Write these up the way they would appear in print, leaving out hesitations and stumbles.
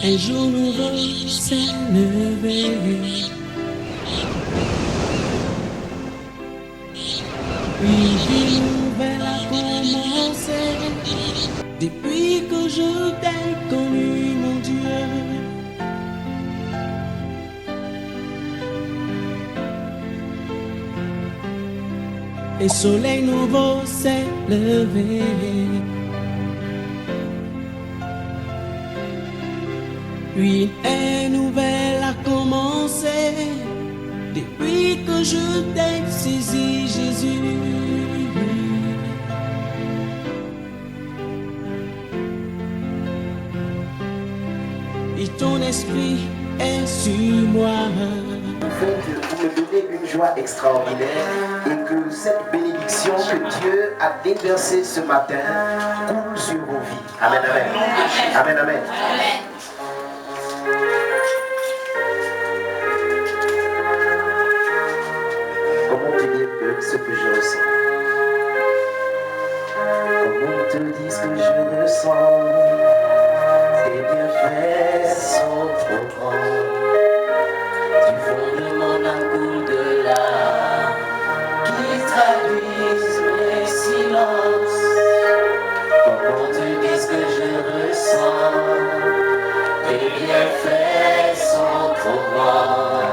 Un jour nouveau s'est levé. Une vie nouvelle a commencé. Depuis que je t'ai connu, mon Dieu. Un soleil nouveau s'est levé. Une ère nouvelle a commencé. Depuis que je t'ai saisi, Jésus. Et ton esprit est sur moi. Vous me donnez une joie extraordinaire et que cette bénédiction que Dieu a déversée ce matin coule sur vos vies. Amen, amen. Amen, amen. Comment te dire ce que je ressens? Comment te dire ce que je ressens? Tes bienfaits sont trop grands. Du fond de mon âme au-delà, qui traduisent mes silences. Comment te dire ce que je ressens? Tes bienfaits sont trop grands.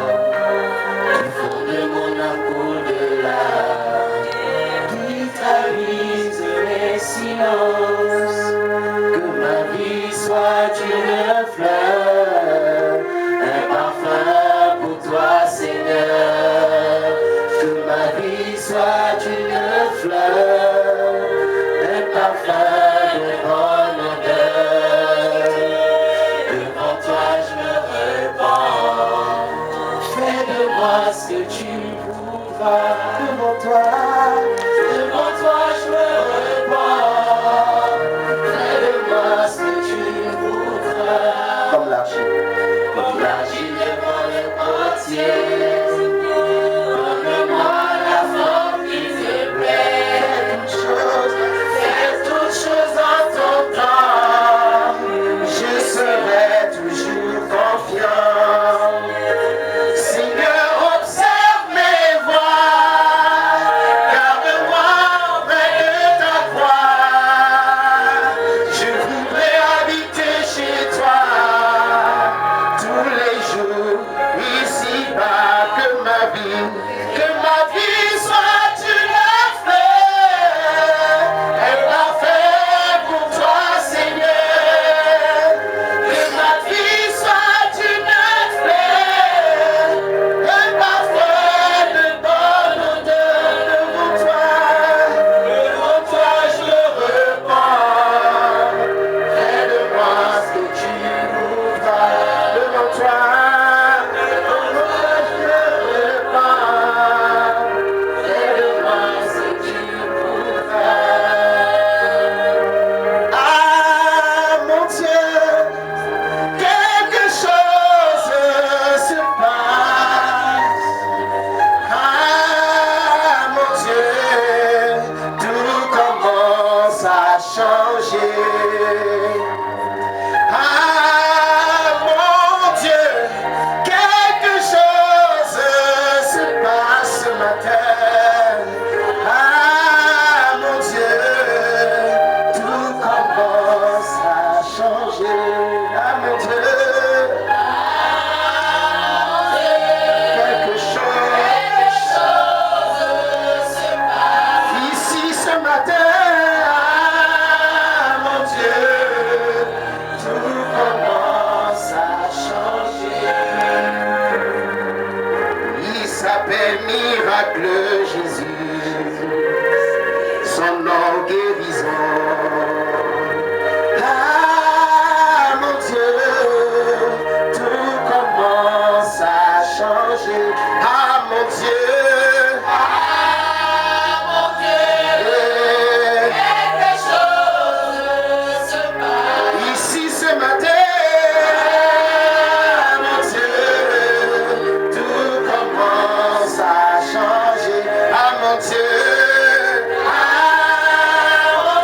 Du fond de mon âme au-delà, qui traduisent mes silences. Que ma vie soit une fleur, un parfum pour toi, Seigneur. Que ma vie soit une fleur, un parfum de bonne odeur. Devant toi je me répands. Fais de moi ce que tu voudras. Devant toi je me répands. Fais de moi ce que tu voudras. Comme l'argile devant le potier. Donne-moi la forme qui te plaît. Fais toutes choses en ton temps. Je serai toujours confiant. Seigneur, observe mes voies. Garde-moi auprès de ta croix. Je voudrais habiter chez toi tous les jours ici-bas. Que ma vie soit une fleur, un parfum pour toi, Seigneur. Que ma vie soit une fleur, un parfum de bonne odeur. Devant toi je me repens. Fais de moi ce que tu voudras. Devant toi je me repens. Fais de moi ce que tu voudras. Ah mon Dieu, quelque chose se passe. Ah mon Dieu, tout commence à changer. Ah mon Dieu, quelque chose se passe ce matin. Ah mon Dieu, tout commence à changer. Ah mon Dieu, quelque chose se passe ici ce matin. Ah mon Dieu, tout commence à changer. Il s'appelle Miracle Jésus, son nom guérison. Ah mon Dieu, tout commence à changer. Ah mon Dieu, quelque chose se passe ici ce matin. Mon Dieu, tout commence à changer. Ah mon Dieu, ah mon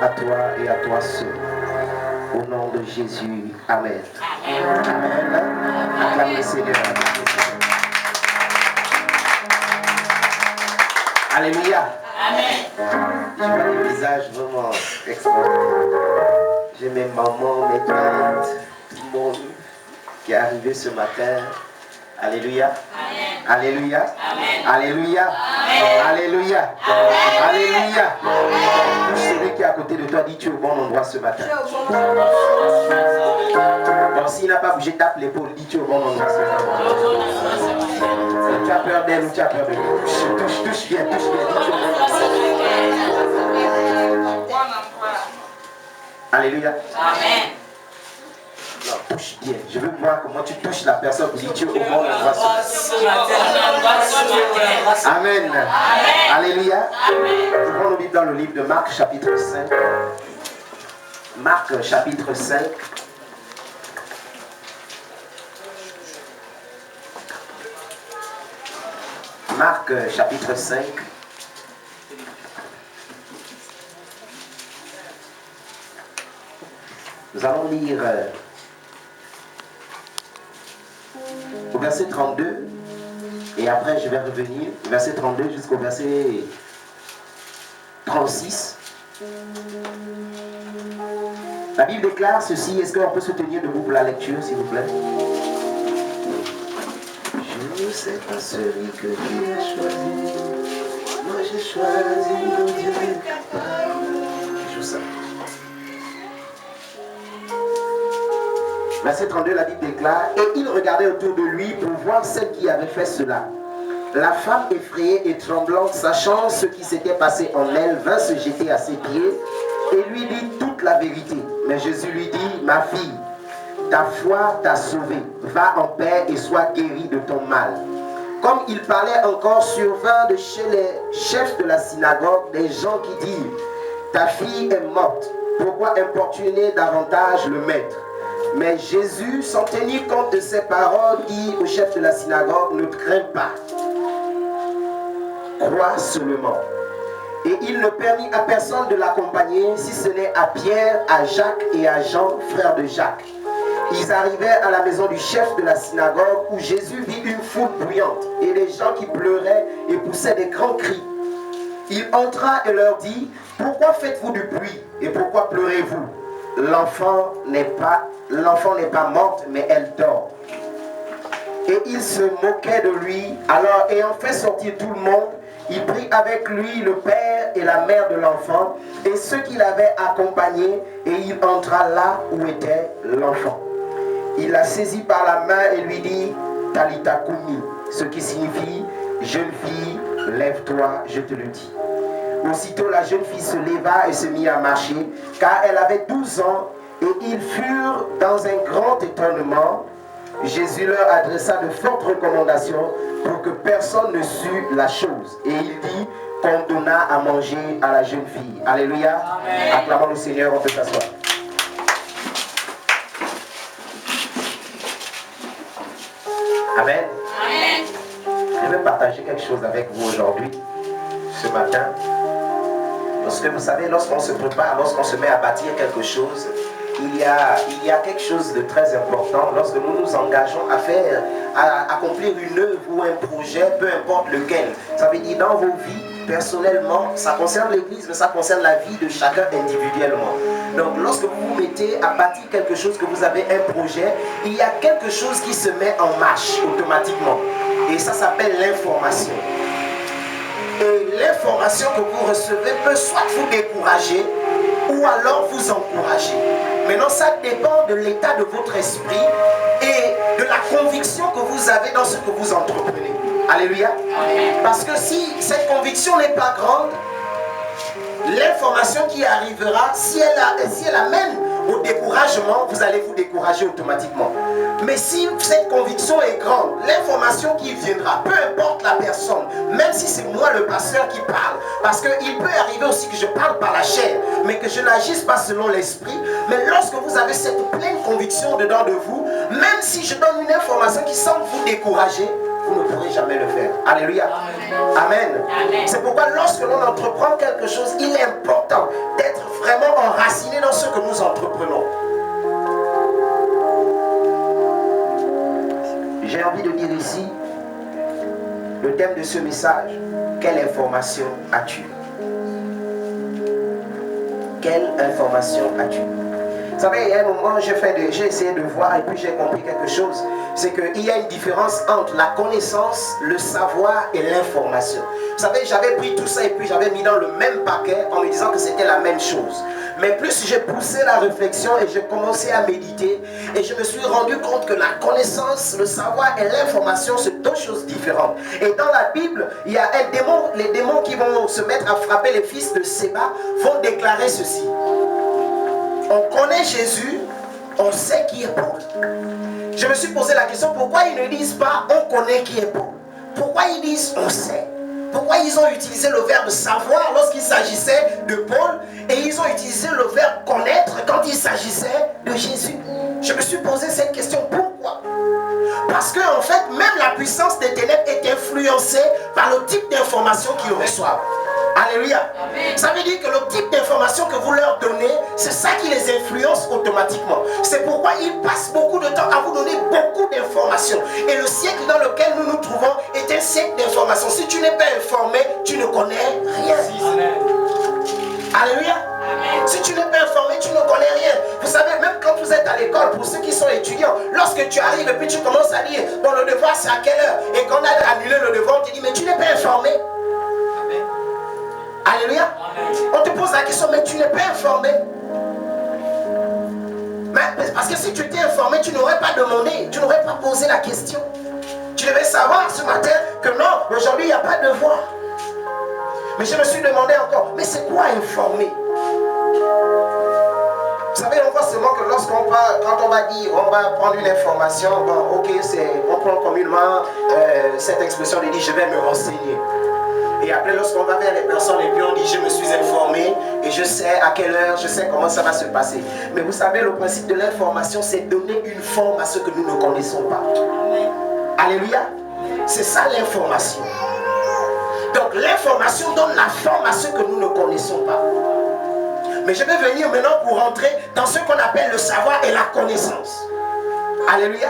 à toi et à toi seul. Au nom de Jésus, Amen. Amen. Acclamez le Seigneur. Alléluia. Amen. Je vois des visages vraiment extraordinaires. J'ai mes mamans, mes tantes, tout le monde qui est arrivé ce matin. Alléluia. Amen. Alléluia. Amen. Alléluia. Amen. Alléluia. Amen. Alléluia. Touche celui qui est à côté de toi, dis tu es au bon endroit ce matin. Bon, s'il n'a pas bougé, tape l'épaule, dis tu es au bon endroit ce matin. Tu as peur d'elle ou tu as peur de lui. Touche bien, touche bien. Dis tu es au bon endroit. Alléluia. Amen. Non, touche bien. Je veux voir comment tu touches la personne. Dis tu es au bon endroit ce matin. Amen. Amen. Alléluia. Nous prenons nos Bibles dans le livre de Marc chapitre 5. Marc chapitre 5. Marc chapitre 5. Nous allons lire au verset 32 et après je vais revenir verset 32 jusqu'au verset 36. La Bible déclare ceci. Est-ce qu'on peut se tenir debout pour la lecture, s'il vous plaît? Je ne sais pas celui que tu as choisi. Moi j'ai choisi mon Dieu capable. Je joue ça. Verset 32, la Bible déclare: et il regardait autour de lui pour voir celle qui avait fait cela. La femme effrayée et tremblante, sachant ce qui s'était passé en elle, vint se jeter à ses pieds et lui dit toute la vérité. Mais Jésus lui dit: ma fille, ta foi t'a sauvée. Va en paix et sois guérie de ton mal. Comme il parlait encore, survint de chez les chefs de la synagogue des gens qui dirent: ta fille est morte. Pourquoi importuner davantage le maître? Mais Jésus, sans tenir compte de ces paroles, dit au chef de la synagogue: ne crains pas, crois seulement. Et il ne permit à personne de l'accompagner, si ce n'est à Pierre, à Jacques et à Jean, frères de Jacques. Ils arrivèrent à la maison du chef de la synagogue, où Jésus vit une foule bruyante et les gens qui pleuraient et poussaient des grands cris. Il entra et leur dit: pourquoi faites-vous du bruit et pourquoi pleurez-vous? L'enfant n'est pas morte, mais elle dort. Et il se moquait de lui. Alors, ayant fait sortir tout le monde, il prit avec lui le père et la mère de l'enfant et ceux qui l'avaient accompagné, et il entra là où était l'enfant. Il la saisit par la main et lui dit: Talitha Koumi, ce qui signifie: jeune fille, lève-toi, je te le dis. Aussitôt la jeune fille se leva et se mit à marcher, car elle avait 12 ans, et ils furent dans un grand étonnement. Jésus leur adressa de fortes recommandations pour que personne ne sût la chose. Et il dit qu'on donna à manger à la jeune fille. Alléluia. Amen. Acclamons le Seigneur, on peut s'asseoir. Amen. Amen. Je vais partager quelque chose avec vous aujourd'hui, ce matin. Parce que vous savez, lorsqu'on se prépare, lorsqu'on se met à bâtir quelque chose, il y a quelque chose de très important. Lorsque nous nous engageons à accomplir une œuvre ou un projet, peu importe lequel. Ça veut dire dans vos vies, personnellement, ça concerne l'église, mais ça concerne la vie de chacun individuellement. Donc lorsque vous vous mettez à bâtir quelque chose, que vous avez un projet, il y a quelque chose qui se met en marche automatiquement. Et ça s'appelle l'information. Et l'information que vous recevez peut soit vous décourager ou alors vous encourager. Maintenant, ça dépend de l'état de votre esprit et de la conviction que vous avez dans ce que vous entreprenez. Alléluia. Parce que si cette conviction n'est pas grande, l'information qui arrivera, si elle amène au découragement, vous allez vous décourager automatiquement. Mais si cette conviction est grande, l'information qui viendra, peu importe la personne, même si c'est moi le pasteur qui parle, parce qu'il peut arriver aussi que je parle par la chair, mais que je n'agisse pas selon l'esprit, mais lorsque vous avez cette pleine conviction dedans de vous, même si je donne une information qui semble vous décourager, vous ne pourrez jamais le faire. Alléluia. Amen. C'est pourquoi lorsque l'on entreprend quelque chose, il est important d'être vraiment enraciné dans ce que nous entreprenons. J'ai envie de dire ici, le thème de ce message, quelle information as-tu? Quelle information as-tu? Vous savez, il y a un moment, j'ai essayé de voir et puis j'ai compris quelque chose. C'est qu'il y a une différence entre la connaissance, le savoir et l'information. Vous savez, j'avais pris tout ça et puis j'avais mis dans le même paquet en me disant que c'était la même chose. Mais plus j'ai poussé la réflexion et j'ai commencé à méditer et je me suis rendu compte que la connaissance, le savoir et l'information, c'est deux choses différentes. Et dans la Bible, il y a un démon, les démons qui vont se mettre à frapper les fils de Séba vont déclarer ceci. On connaît Jésus, on sait qui est Paul. Je me suis posé la question, pourquoi ils ne disent pas on connaît qui est Paul? Pourquoi ils disent on sait? Pourquoi ils ont utilisé le verbe savoir lorsqu'il s'agissait de Paul et ils ont utilisé le verbe connaître quand il s'agissait de Jésus? Je me suis posé cette question, pourquoi? Parce que en fait, même la puissance des ténèbres est influencée par le type d'information qu'ils reçoivent. Alléluia. Ça veut dire que le type d'information que vous leur donnez, c'est ça qui les influence automatiquement. C'est pourquoi ils passent beaucoup de temps à vous donner beaucoup d'informations. Et le siècle dans lequel nous nous trouvons est un siècle d'information. Si tu n'es pas informé, tu ne connais rien. Alléluia. Si tu n'es pas informé, tu ne connais rien. Vous savez, même quand vous êtes à l'école, pour ceux qui sont étudiants, lorsque tu arrives et puis tu commences à dire, bon, le devoir c'est à quelle heure? Et qu'on a annulé le devoir, on te dit, mais tu n'es pas informé. Alléluia. On te pose la question, mais tu n'es pas informé. Mais parce que si tu étais informé, tu n'aurais pas demandé, tu n'aurais pas posé la question. Tu devais savoir ce matin que non, aujourd'hui il n'y a pas de devoir. Mais je me suis demandé encore, mais c'est quoi informer? Vous savez, on voit seulement que lorsqu'on va, quand on va dire, on va prendre une information, bon, ok, on prend communément cette expression de dire, je vais me renseigner. Et après, lorsqu'on va vers les personnes et puis on dit, je me suis informé et je sais à quelle heure, je sais comment ça va se passer. Mais vous savez, le principe de l'information, c'est donner une forme à ce que nous ne connaissons pas. Alléluia. C'est ça l'information. Donc l'information donne la forme à ce que nous ne connaissons pas. Mais je vais venir maintenant pour rentrer dans ce qu'on appelle le savoir et la connaissance. Alléluia.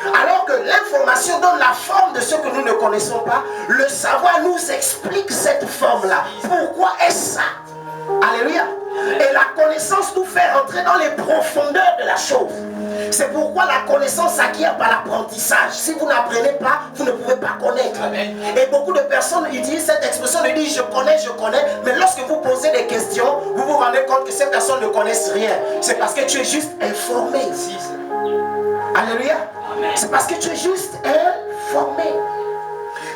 Alors que l'information donne la forme de ce que nous ne connaissons pas, le savoir nous explique cette forme-là. Pourquoi est-ce ça? Alléluia. Et la connaissance nous fait entrer dans les profondeurs de la chose. C'est pourquoi la connaissance s'acquiert par l'apprentissage. Si vous n'apprenez pas, vous ne pouvez pas connaître. Et beaucoup de personnes utilisent cette expression de dire je connais, mais lorsque vous posez des questions, vous vous rendez compte que ces personnes ne connaissent rien. C'est parce que tu es juste informé. Alléluia. C'est parce que tu es juste informé.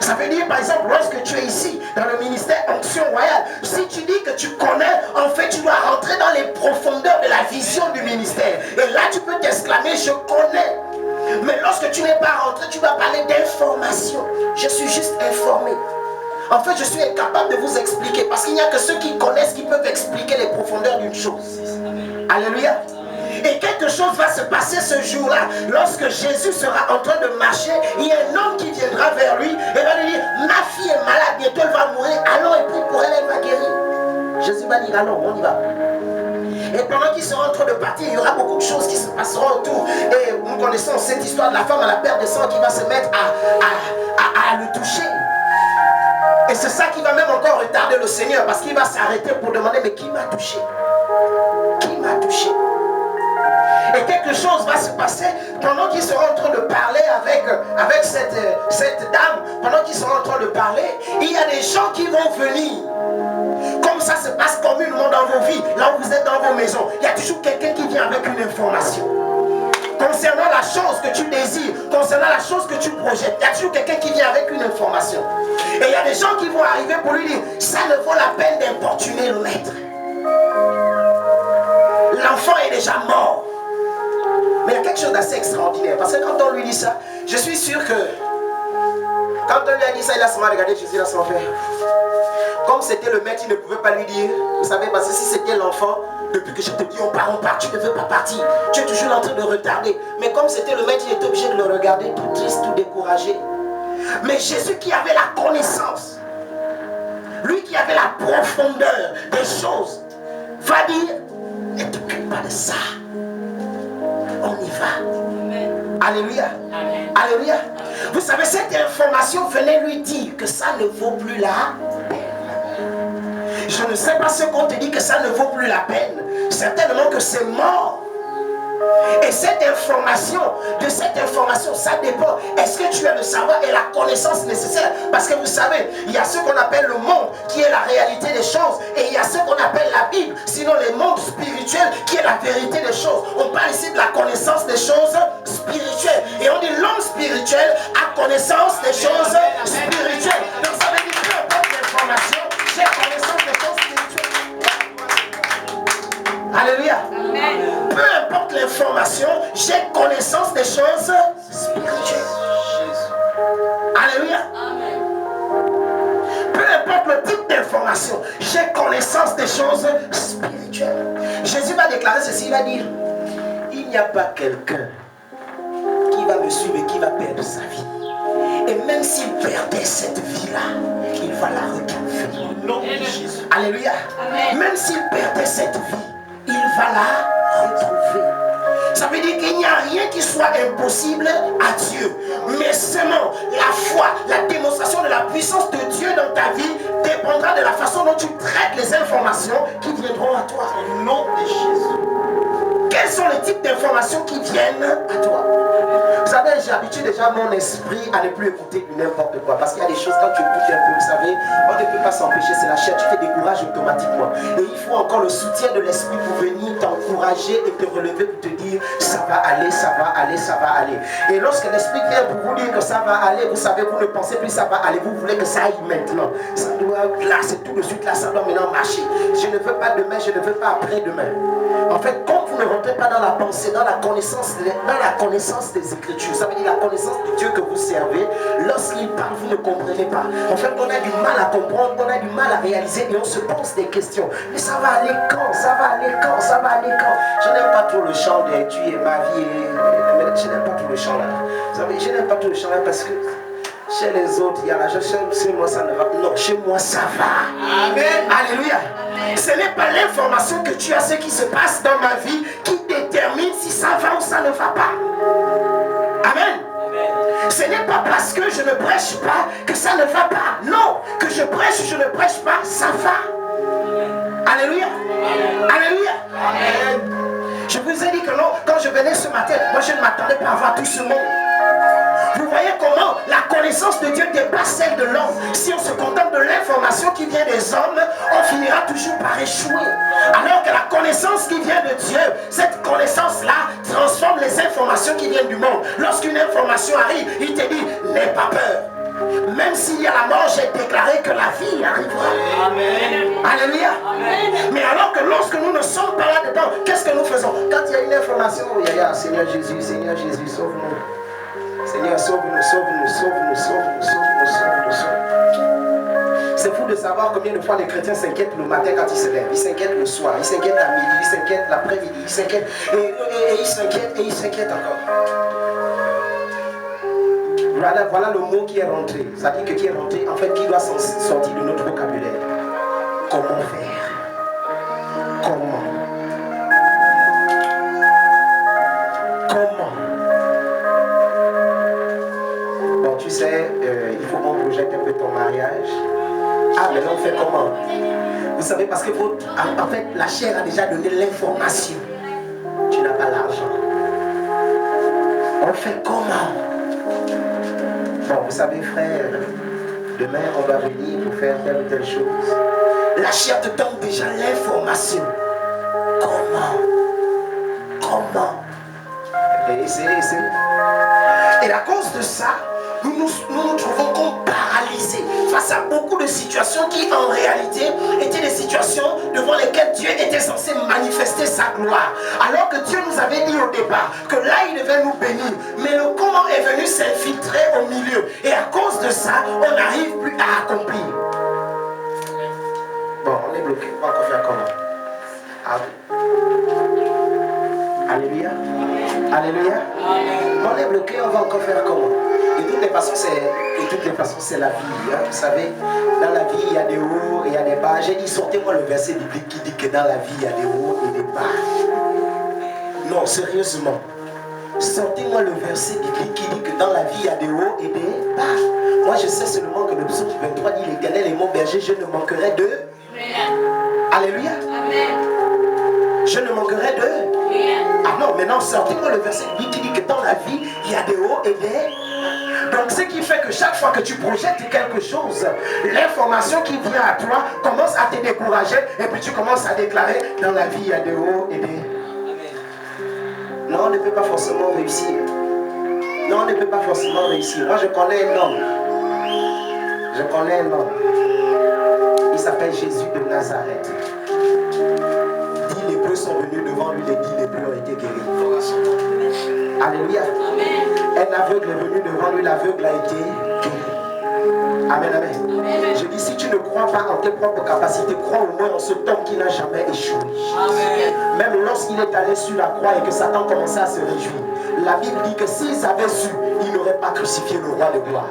Ça veut dire par exemple lorsque tu es ici dans le ministère Onction Royale, si tu dis que tu connais, en fait tu dois rentrer dans les profondeurs de la vision du ministère. Et là tu peux t'exclamer je connais. Mais lorsque tu n'es pas rentré, tu vas parler d'information. Je suis juste informé. En fait je suis incapable de vous expliquer parce qu'il n'y a que ceux qui connaissent qui peuvent expliquer les profondeurs d'une chose. Alléluia. Et quelque chose va se passer ce jour-là. Lorsque Jésus sera en train de marcher, il y a un homme qui viendra vers lui et va lui dire, ma fille est malade, bientôt elle va mourir, allons et prie pour elle, elle va guérir. Jésus va dire, allons, on y va. Et pendant qu'ils seront en train de partir, il y aura beaucoup de choses qui se passeront autour. Et nous connaissons cette histoire de la femme à la perte de sang qui va se mettre à le toucher. Et c'est ça qui va même encore retarder le Seigneur parce qu'il va s'arrêter pour demander, mais qui m'a touché? Qui m'a touché? Et quelque chose va se passer pendant qu'ils seront en train de parler avec cette dame. Pendant qu'ils seront en train de parler, il y a des gens qui vont venir. Comme ça se passe communément dans vos vies, là où vous êtes dans vos maisons. Il y a toujours quelqu'un qui vient avec une information. Concernant la chose que tu désires, concernant la chose que tu projettes, il y a toujours quelqu'un qui vient avec une information. Et il y a des gens qui vont arriver pour lui dire, ça ne vaut la peine d'importuner le maître. L'enfant est déjà mort. Mais il y a quelque chose d'assez extraordinaire. Parce que quand on lui dit ça, je suis sûr que quand on lui a dit ça, il a seulement regardé Jésus, il a seulement fait. Comme c'était le maître, il ne pouvait pas lui dire. Vous savez, parce que si c'était l'enfant, Depuis que je te dis on part, tu ne veux pas partir. Tu es toujours en train de retarder. Mais comme c'était le maître, il était obligé de le regarder tout triste, tout découragé. Mais Jésus qui avait la connaissance, lui qui avait la profondeur des choses, va dire, ne t'occupe pas de ça. On y va. Alléluia. Alléluia. Vous savez, cette information venait lui dire que ça ne vaut plus la peine. Je ne sais pas ce qu'on te dit que ça ne vaut plus la peine. Certainement que c'est mort. Et cette information, de cette information, ça dépend. Est-ce que tu as le savoir et la connaissance nécessaire? Parce que vous savez, il y a ce qu'on appelle le monde, qui est la réalité des choses. Et il y a ce qu'on appelle la Bible, sinon le monde spirituel, qui est la vérité des choses. On parle ici de la connaissance des choses spirituelles. Et on dit l'homme spirituel a connaissance des choses spirituelles. Donc ça veut dire que peu importe l'information, j'ai connaissance des choses spirituelles. Alléluia. Amen. Peu importe l'information, j'ai connaissance des choses spirituelles. Alléluia. Amen. Peu importe le type d'information, j'ai connaissance des choses spirituelles. Jésus va déclarer ceci, il va dire, il n'y a pas quelqu'un qui va me suivre et qui va perdre sa vie. Et même s'il perdait cette vie-là, il va la retrouver. Au nom de Jésus. Alléluia. Amen. Même s'il perdait cette vie, il va la retrouver. Ça veut dire qu'il n'y a rien qui soit impossible à Dieu. Mais seulement la foi, la démonstration de la puissance de Dieu dans ta vie dépendra de la façon dont tu traites les informations qui viendront à toi. Au nom de Jésus. Quels sont les types d'informations qui viennent à toi? Vous savez, j'ai habitué déjà mon esprit à ne plus écouter n'importe quoi. Parce qu'il y a des choses, quand tu écoutes un peu, vous savez, on ne peut pas s'empêcher, c'est la chair, tu te décourages automatiquement. Et il faut encore le soutien de l'esprit pour venir t'encourager et te relever pour te dire, ça va aller, ça va aller, ça va aller. Et lorsque l'esprit vient pour vous dire que ça va aller, vous savez, vous ne pensez plus ça va aller, vous voulez que ça aille maintenant. Ça doit, là, c'est tout de suite, là, ça doit maintenant marcher. Je ne veux pas demain, je ne veux pas après-demain. En fait, quand vous ne rentrez pas dans la pensée, dans la connaissance des Écritures, ça veut dire la connaissance de Dieu que vous servez, lorsqu'il parle, vous ne comprenez pas. En fait, on a du mal à comprendre, on a du mal à réaliser et on se pose des questions. Mais ça va aller quand? Ça va aller quand? Ça va aller quand? Je n'aime pas trop le chant de tu es ma vie. Je n'aime pas trop le chant là. Vous savez, je n'aime pas trop le chant là parce que chez les autres, il y a la chose, chez moi ça ne va pas. Non, chez moi ça va. Amen. Alléluia. Amen. Ce n'est pas l'information que tu as, ce qui se passe dans ma vie, qui détermine si ça va ou ça ne va pas. Amen. Amen. Ce n'est pas parce que je ne prêche pas que ça ne va pas. Non, que je prêche ou je ne prêche pas, ça va. Amen. Alléluia. Amen. Alléluia. Amen. Je vous ai dit que non, quand je venais ce matin, moi je ne m'attendais pas à voir tout ce monde. Vous voyez comment la connaissance de Dieu dépasse celle de l'homme. Si on se contente de l'information qui vient des hommes, on finira toujours par échouer. Alors que la connaissance qui vient de Dieu, cette connaissance-là transforme les informations qui viennent du monde. Lorsqu'une information arrive, il te dit, n'aie pas peur. Même s'il y a la mort, j'ai déclaré que la vie arrivera. Amen. Alléluia. Amen. Mais alors que lorsque nous ne sommes pas là-dedans, qu'est-ce que nous faisons? Quand il y a une information, il y a Seigneur Jésus, sauve-nous. Seigneur, sauve-nous, sauve-nous, sauve-nous, sauve-nous, sauve-nous, sauve-nous, sauve-nous. C'est fou de savoir combien de fois les chrétiens s'inquiètent le matin quand ils se lèvent. Ils s'inquiètent le soir, ils s'inquiètent à midi, ils s'inquiètent l'après-midi, ils s'inquiètent et ils s'inquiètent encore. Voilà le mot qui est rentré. Ça dit que qui est rentré, en fait, qui doit sortir de notre vocabulaire. Comment faire? Comment? Tu sais, il faut qu'on projette un peu ton mariage. Ah, mais on fait comment? Vous savez, parce que en fait, la chair a déjà donné l'information. Tu n'as pas l'argent. On fait comment? Bon, vous savez, frère, demain, on va venir pour faire telle ou telle chose. La chair te donne déjà l'information. Comment? Et à cause de ça, nous nous trouvons comme paralysés face à beaucoup de situations qui en réalité étaient des situations devant lesquelles Dieu était censé manifester sa gloire. Alors que Dieu nous avait dit au départ que là il devait nous bénir, mais le comment est venu s'infiltrer au milieu. Et à cause de ça, on n'arrive plus à accomplir. Bon, on est bloqué, on va encore faire comment? Alléluia. Alléluia. On est bloqué, on va encore faire comment? De toutes les façons, c'est la vie. Hein. Vous savez, dans la vie, il y a des hauts et il y a des bas. J'ai dit, sortez-moi le verset biblique qui dit que dans la vie, il y a des hauts et des bas. Non, sérieusement. Sortez-moi le verset biblique qui dit que dans la vie, il y a des hauts et des bas. Moi, je sais seulement que le psaume 23 dit, l'Éternel est mon berger, je ne manquerai de... Alléluia. Je ne manquerai de... Ah non, maintenant, sortez-moi le verset biblique qui dit que dans la vie, il y a des hauts et des... Donc, ce qui fait que chaque fois que tu projettes quelque chose, l'information qui vient à toi commence à te décourager et puis tu commences à déclarer, dans la vie, il y a des hauts et des... Non, on ne peut pas forcément réussir. Non, on ne peut pas forcément réussir. Moi, je connais un homme. Il s'appelle Jésus de Nazareth. 10 lépreux sont venus devant lui, les 10 lépreux ont été guéris. Alléluia. Un aveugle est venu devant lui, l'aveugle a été guéri. Amen, amen. Je dis, si tu ne crois pas en tes propres capacités, crois au moins en ce homme qui n'a jamais échoué. Amen. Même lorsqu'il est allé sur la croix et que Satan commençait à se réjouir, la Bible dit que s'ils avaient su, ils n'auraient pas crucifié le roi de gloire.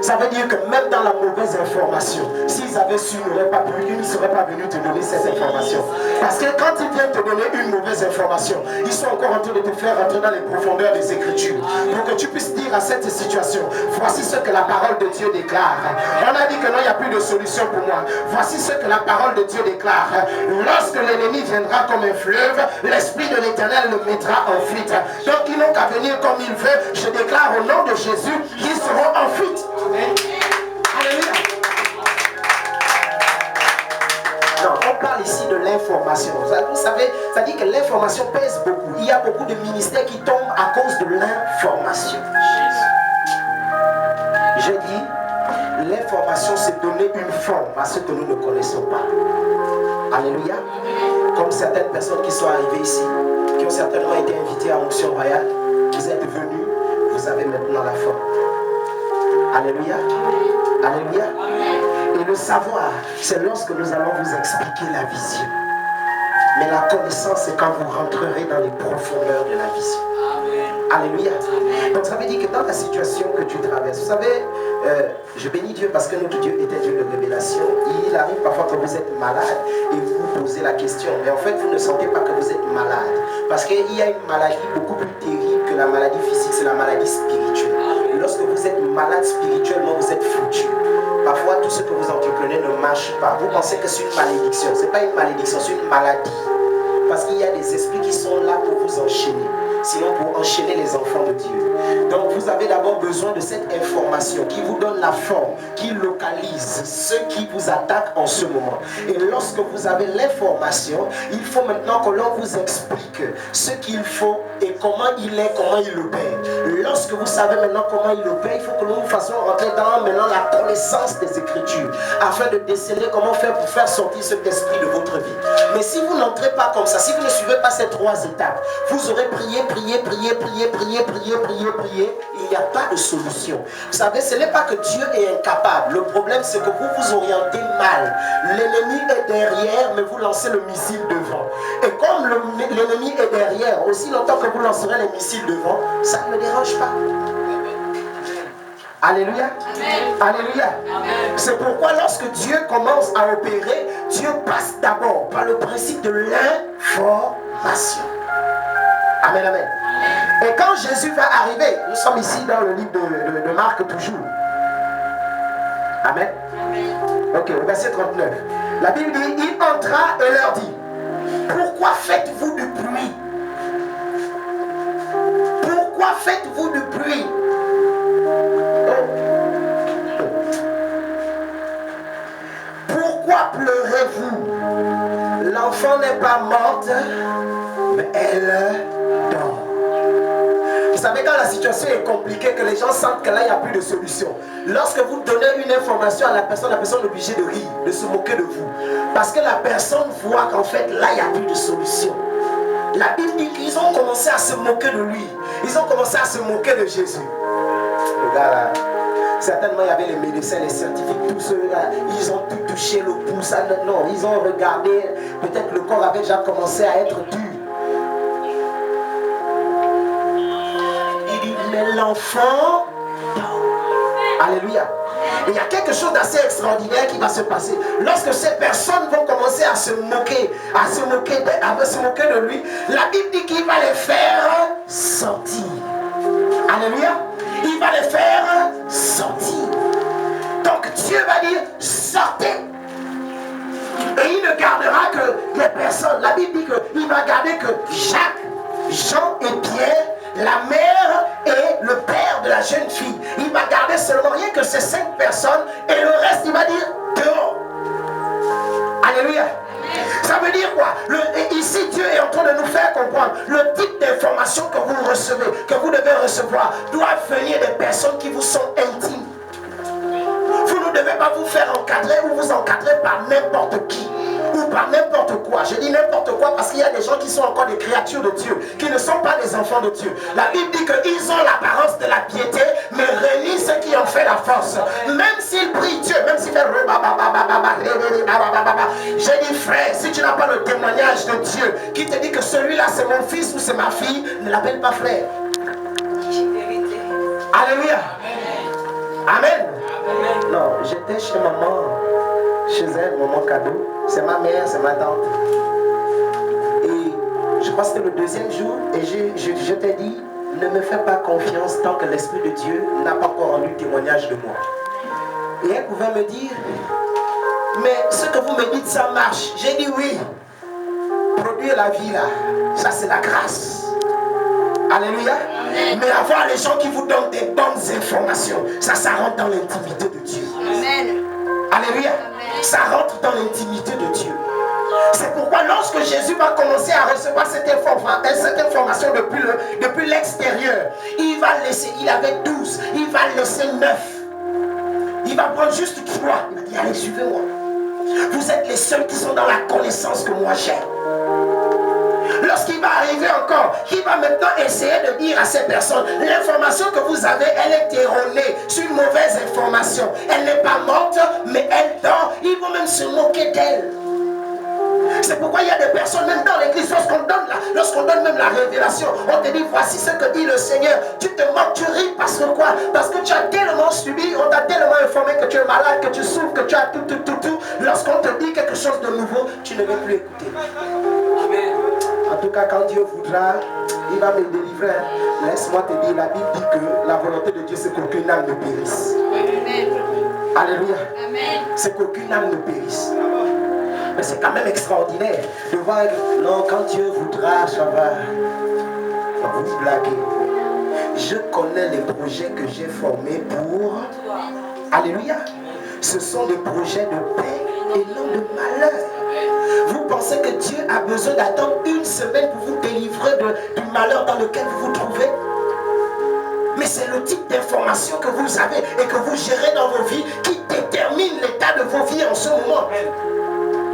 Ça veut dire que même dans la mauvaise information, s'ils avaient su, ils ne seraient pas venus te donner cette information. Parce que quand ils viennent te donner une mauvaise information, ils sont encore en train de te faire rentrer dans les profondeurs des Écritures. Pour que tu puisses dire à cette situation, voici ce que la parole de Dieu déclare. On a dit que non, il n'y a plus de solution pour moi. Voici ce que la parole de Dieu déclare. Lorsque l'ennemi viendra comme un fleuve, l'Esprit de l'Éternel le mettra en fuite. Donc ils n'ont qu'à venir comme il veut. Je déclare au nom de Jésus qu'ils seront en fuite. Amen. Alléluia. Non, on parle ici de l'information. Vous savez, ça dit que l'information pèse beaucoup. Il y a beaucoup de ministères qui tombent à cause de l'information. Je dis, l'information, c'est donner une forme à ce que nous ne connaissons pas. Alléluia. Comme certaines personnes qui sont arrivées ici, qui ont certainement été invitées à Onction Royale, vous êtes venus, vous avez maintenant la forme. Alléluia. Alléluia. Et le savoir, c'est lorsque nous allons vous expliquer la vision. Mais la connaissance, c'est quand vous rentrerez dans les profondeurs de la vision. Alléluia. Donc ça veut dire que dans la situation que tu traverses, vous savez, je bénis Dieu parce que notre Dieu est un Dieu de révélation. Il arrive parfois que vous êtes malade et vous vous posez la question. Mais en fait, vous ne sentez pas que vous êtes malade. Parce qu'il y a une maladie beaucoup plus terrible que la maladie physique, c'est la maladie spirituelle. Lorsque vous êtes malade spirituellement, vous êtes foutu. Parfois, tout ce que vous entreprenez ne marche pas. Vous pensez que c'est une malédiction. Ce n'est pas une malédiction, c'est une maladie. Parce qu'il y a des esprits qui sont là pour vous enchaîner. Sinon pour enchaîner les enfants de Dieu. Donc vous avez d'abord besoin de cette information qui vous donne la forme, qui localise ceux qui vous attaquent en ce moment. Et lorsque vous avez l'information, il faut maintenant que l'on vous explique ce qu'il faut et comment il est, comment il opère. Lorsque vous savez maintenant comment il opère, il faut que nous nous fassions rentrer dans maintenant la connaissance des Écritures afin de déceler comment faire pour faire sortir cet esprit de votre vie. Mais si vous n'entrez pas comme ça, si vous ne suivez pas ces 3 étapes, vous aurez prié, il n'y a pas de solution. Vous savez, ce n'est pas que Dieu est incapable. Le problème, c'est que vous vous orientez mal. L'ennemi est derrière, mais vous lancez le missile devant. Et comme l'ennemi est derrière, aussi longtemps que vous lancerez les missiles devant, ça ne me dérange pas. Alléluia. Amen. Alléluia. C'est pourquoi lorsque Dieu commence à opérer, Dieu passe d'abord par le principe de l'information. Amen, amen. Et quand Jésus va arriver, nous sommes ici dans le livre de Marc toujours. Amen. Ok, au verset 39. La Bible dit, il entra et leur dit, pourquoi faites-vous du bruit? Pourquoi faites-vous du bruit? Pourquoi pleurez-vous? L'enfant n'est pas morte, mais elle dort. Vous savez, quand la situation est compliquée, que les gens sentent que là, il n'y a plus de solution. Lorsque vous donnez une information à la personne est obligée de rire, de se moquer de vous. Parce que la personne voit qu'en fait, là, il n'y a plus de solution. La Bible dit qu'ils ont commencé à se moquer de lui. Ils ont commencé à se moquer de Jésus. Le gars là, Certainement, il y avait les médecins, les scientifiques, tous ceux-là, ils ont tout touché le pouls. Non, ils ont regardé, peut-être le corps avait déjà commencé à être dur. Il dit, mais l'enfant dort. Alléluia. Et il y a quelque chose d'assez extraordinaire qui va se passer. Lorsque ces personnes vont commencer à se moquer, de lui, la Bible dit qu'il va les faire sortir. Alléluia. Il va les faire sortir. Donc Dieu va dire sortez. Et il ne gardera que les personnes. La Bible dit qu'il va garder que Jacques, Jean et Pierre, la mère et le père de la jeune fille. Il va garder seulement rien que ces 5 personnes et le reste il va dire dehors. Alléluia. Ça veut dire quoi? Ici Dieu est en train de nous faire comprendre le type d'information que vous recevez, que vous devez recevoir, doit venir des personnes qui vous sont intimes. Vous ne devez pas vous faire encadrer ou vous encadrer par n'importe qui ou par n'importe quoi. Je dis n'importe quoi parce qu'il y a des gens qui sont encore des créatures de Dieu, qui ne sont pas des enfants de Dieu. La Bible dit qu'ils ont l'apparence de la piété, mais renient ceux qui en fait la force. Même s'ils prient Dieu, même s'ils font j'ai dit frère, si tu n'as pas le témoignage de Dieu qui te dit que celui-là c'est mon fils ou c'est ma fille, ne l'appelle pas frère. Alléluia. Amen. Non, j'étais chez maman, chez elle, maman cadeau. C'est ma mère, c'est ma tante. Et je crois que c'était le 2e jour. Et je t'ai dit, ne me fais pas confiance tant que l'Esprit de Dieu n'a pas encore rendu témoignage de moi. Et elle pouvait me dire, mais ce que vous me dites, ça marche. J'ai dit oui. Produire la vie là, ça c'est la grâce. Alléluia. Amen. Mais avoir les gens qui vous donnent des bonnes informations, ça rentre dans l'intimité de Dieu. Amen. Alléluia. Amen. Ça rentre dans l'intimité de Dieu. C'est pourquoi lorsque Jésus va commencer à recevoir cette information depuis l'extérieur, il va laisser, il avait 12, il va laisser 9. Il va prendre juste 3. Il va dire, allez, suivez-moi. Vous êtes les seuls qui sont dans la connaissance que moi j'ai. Lorsqu'il va arriver encore, il va maintenant essayer de dire à ces personnes, l'information que vous avez, elle est erronée, c'est une mauvaise information. Elle n'est pas morte, mais elle dort. Ils vont même se moquer d'elle. C'est pourquoi il y a des personnes, même dans l'église, lorsqu'on donne même la révélation, on te dit, voici ce que dit le Seigneur. Tu te moques, tu ris, parce que quoi? Parce que tu as tellement subi, on t'a tellement informé que tu es malade, que tu souffres, que tu as tout. Lorsqu'on te dit quelque chose de nouveau, tu ne veux plus écouter. Amen. En tout cas, quand Dieu voudra, il va me délivrer. Laisse-moi te dire, la Bible dit que la volonté de Dieu, c'est qu'aucune âme ne périsse. Amen. Alléluia. Amen. C'est qu'aucune âme ne périsse. Mais c'est quand même extraordinaire de voir, non, quand Dieu voudra, ça va vous blaguer. Je connais les projets que j'ai formés pour... Alléluia. Ce sont des projets de paix et non de malheur. Vous pensez que Dieu a besoin d'attendre une semaine pour vous délivrer du malheur dans lequel vous vous trouvez? Mais c'est le type d'information que vous avez et que vous gérez dans vos vies qui détermine l'état de vos vies en ce moment.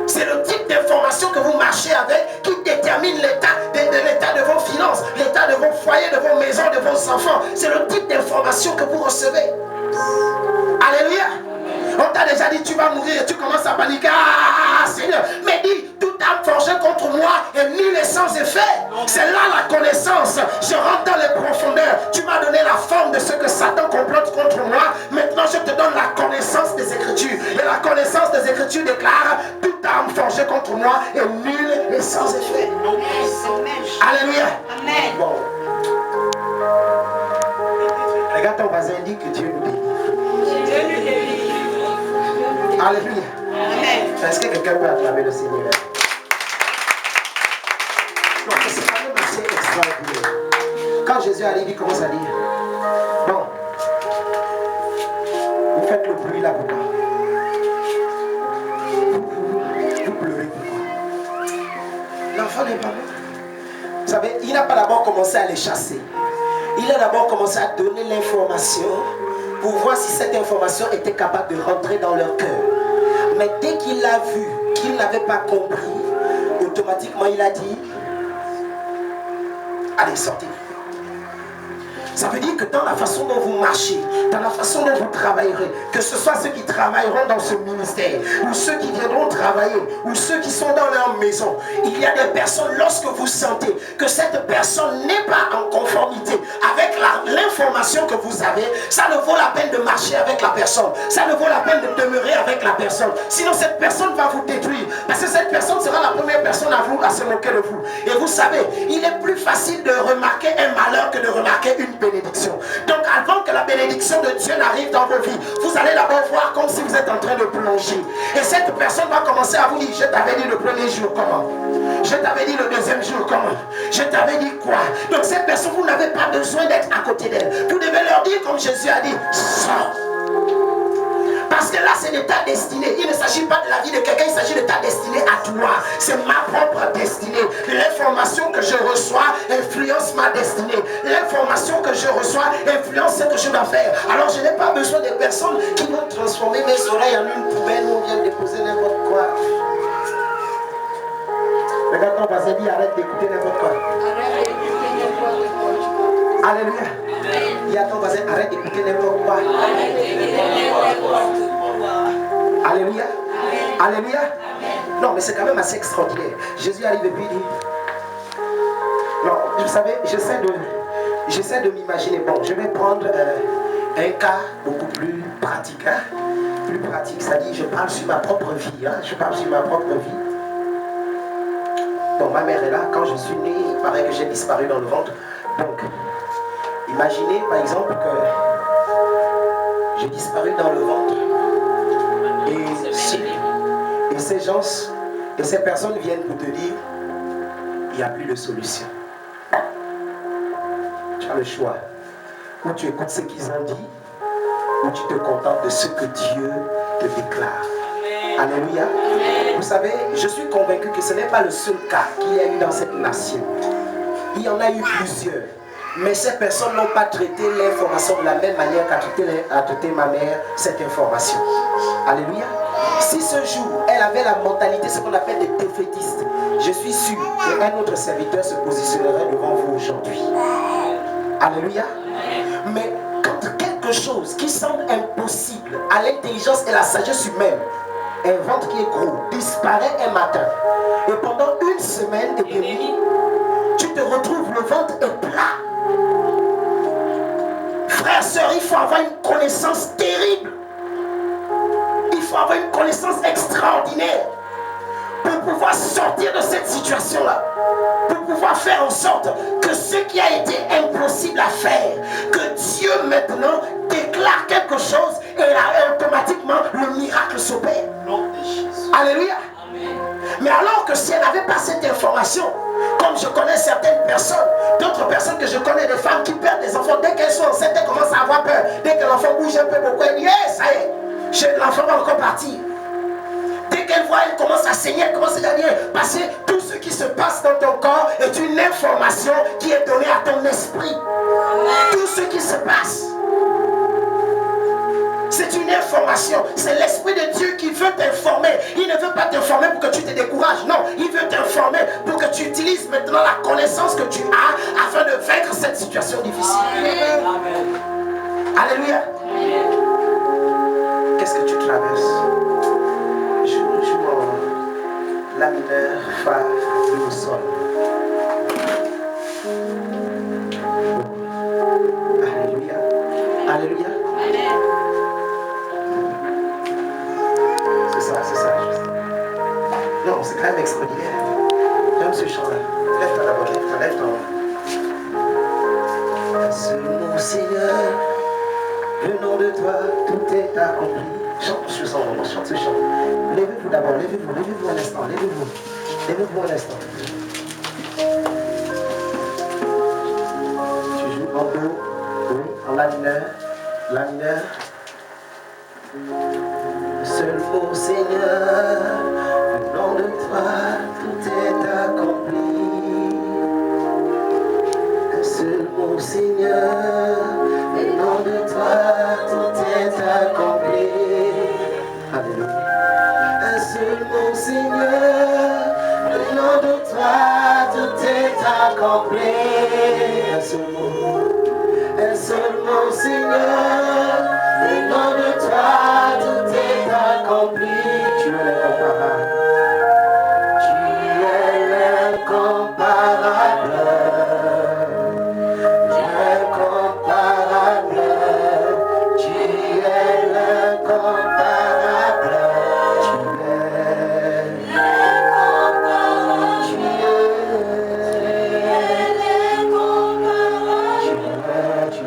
C'est le type d'information que vous marchez avec qui détermine l'état de vos finances, l'état de vos foyers, de vos maisons, de vos enfants. C'est le type d'information que vous recevez. Alléluia. On t'a déjà dit tu vas mourir et tu commences à paniquer. Ah Seigneur, mais dis, toute âme forgée contre moi est nulle et sans effet. C'est là la connaissance. Je rentre dans les profondeurs. Tu m'as donné la forme de ce que Satan complote contre moi. Maintenant je te donne la connaissance des Écritures. Et la connaissance des Écritures déclare, toute âme forgée contre moi est nulle et sans effet. Alléluia. Amen. Bon. Regarde ton voisin, dit que Dieu nous délivre. Dieu nous délivre. Alléluia. Amen. Est-ce que quelqu'un peut acclamer le Seigneur? Non, c'est quand même assez extraordinaire. Quand Jésus arrive, il commence à dire, bon, vous faites le bruit là pourquoi? Vous pleurez pourquoi? L'enfant n'est pas mort. Vous savez, il n'a pas d'abord commencé à les chasser. Il a d'abord commencé à donner l'information pour voir si cette information était capable de rentrer dans leur cœur. Mais dès qu'il a vu qu'il n'avait pas compris, automatiquement il a dit, allez, sortez. Ça veut dire que dans la façon dont vous marchez, dans la façon dont vous travaillerez, que ce soit ceux qui travailleront dans ce ministère, ou ceux qui viendront travailler, ou ceux qui sont dans leur maison, il y a des personnes, lorsque vous sentez que cette personne n'est pas en conformité avec l'information que vous avez, ça ne vaut la peine de marcher avec la personne, ça ne vaut la peine de demeurer avec la personne. Sinon cette personne va vous détruire, parce que cette personne sera la première personne à se moquer de vous. Et vous savez, il est plus facile de remarquer un malheur que de remarquer une bénédiction. Donc avant que la bénédiction de Dieu n'arrive dans vos vies, vous allez d'abord voir comme si vous êtes en train de plonger. Et cette personne va commencer à vous dire, je t'avais dit le premier jour comment, je t'avais dit le deuxième jour comment, je t'avais dit quoi. Donc cette personne, vous n'avez pas besoin d'être à côté d'elle. Vous devez leur dire comme Jésus a dit, sors. Parce que là, c'est de ta destinée. Il ne s'agit pas de la vie de quelqu'un, il s'agit de ta destinée à toi. C'est ma propre destinée. L'information que je reçois influence ma destinée. L'information que je reçois influence ce que je dois faire. Alors, je n'ai pas besoin de personnes qui vont transformer mes oreilles en une poubelle où on vient déposer n'importe quoi. Regarde ton voisin, dit arrête d'écouter n'importe quoi. Alléluia. Dis à ton voisin, arrête d'écouter n'importe quoi. Alléluia. Alléluia. Non, mais c'est quand même assez extraordinaire. Jésus arrive et puis dit, non, vous savez, j'essaie de m'imaginer. Bon, je vais prendre un cas beaucoup plus pratique. Hein? Plus pratique, c'est-à-dire, je parle sur ma propre vie. Hein? Je parle sur ma propre vie. Bon, ma mère est là. Quand je suis né, il paraît que j'ai disparu dans le ventre. Donc, imaginez par exemple que j'ai disparu dans le ventre et ces gens et ces personnes viennent pour te dire il n'y a plus de solution. Tu as le choix. Ou tu écoutes ce qu'ils ont dit, ou tu te contentes de ce que Dieu te déclare. Alléluia. Vous savez, je suis convaincu que ce n'est pas le seul cas qu'il y a eu dans cette nation. Il y en a eu plusieurs. Mais ces personnes n'ont pas traité l'information de la même manière qu'a traité ma mère cette information. Alléluia. Si ce jour, elle avait la mentalité, ce qu'on appelle des défaitistes, je suis sûr qu'un autre serviteur se positionnerait devant vous aujourd'hui. Alléluia. Mais quand quelque chose qui semble impossible à l'intelligence et la sagesse humaine, un ventre qui est gros, disparaît un matin, et pendant une semaine et demie, tu te retrouves, le ventre est plat. Frères, sœurs, il faut avoir une connaissance terrible. Il faut avoir une connaissance extraordinaire pour pouvoir sortir de cette situation-là. Pour pouvoir faire en sorte que ce qui a été impossible à faire, que Dieu maintenant déclare quelque chose et là, automatiquement, le miracle s'opère. Alléluia. Mais alors que si elle n'avait pas cette information, comme je connais certaines personnes, d'autres personnes que je connais, des femmes qui perdent des enfants, dès qu'elles sont enceintes, elles commencent à avoir peur. Dès que l'enfant bouge un peu beaucoup, elle dit, hey, ça y est, l'enfant va encore partir. Dès qu'elle voit, elle commence à saigner, elle commence à dire, parce que tout ce qui se passe dans ton corps est une information qui est donnée à ton esprit. Tout ce qui se passe, c'est une information. C'est l'Esprit de Dieu qui veut t'informer. Il ne veut pas t'informer pour que tu te décourages. Non, il veut t'informer pour que tu utilises maintenant la connaissance que tu as afin de vaincre cette situation difficile. Amen. Alléluia. Qu'est-ce que tu traverses? Joue en la mineur, fa, do, sol. Alléluia. Alléluia. C'est ça. Non, c'est quand même extraordinaire. J'aime ce chant-là. Lève-toi d'abord, lève-toi. Ce mot Seigneur, le nom de toi, tout est accompli. Chante ce chant, chante ce chant. Levez-vous d'abord, levez-vous un instant, levez-vous un instant. Tu joues en do, oui, en la mineur. Seul mot Seigneur, le nom de toi, tout est accompli. Un seul mot Seigneur, le nom de toi, tout est accompli. Alléluia. Un seul mot Seigneur, le nom de toi, tout est accompli. Un seul mot Seigneur, au nom de toi, tout est accompli. Tu es l'incomparable. Tu es l'incomparable. L'incomparable. Tu es l'incomparable. Tu es l'incomparable. Tu es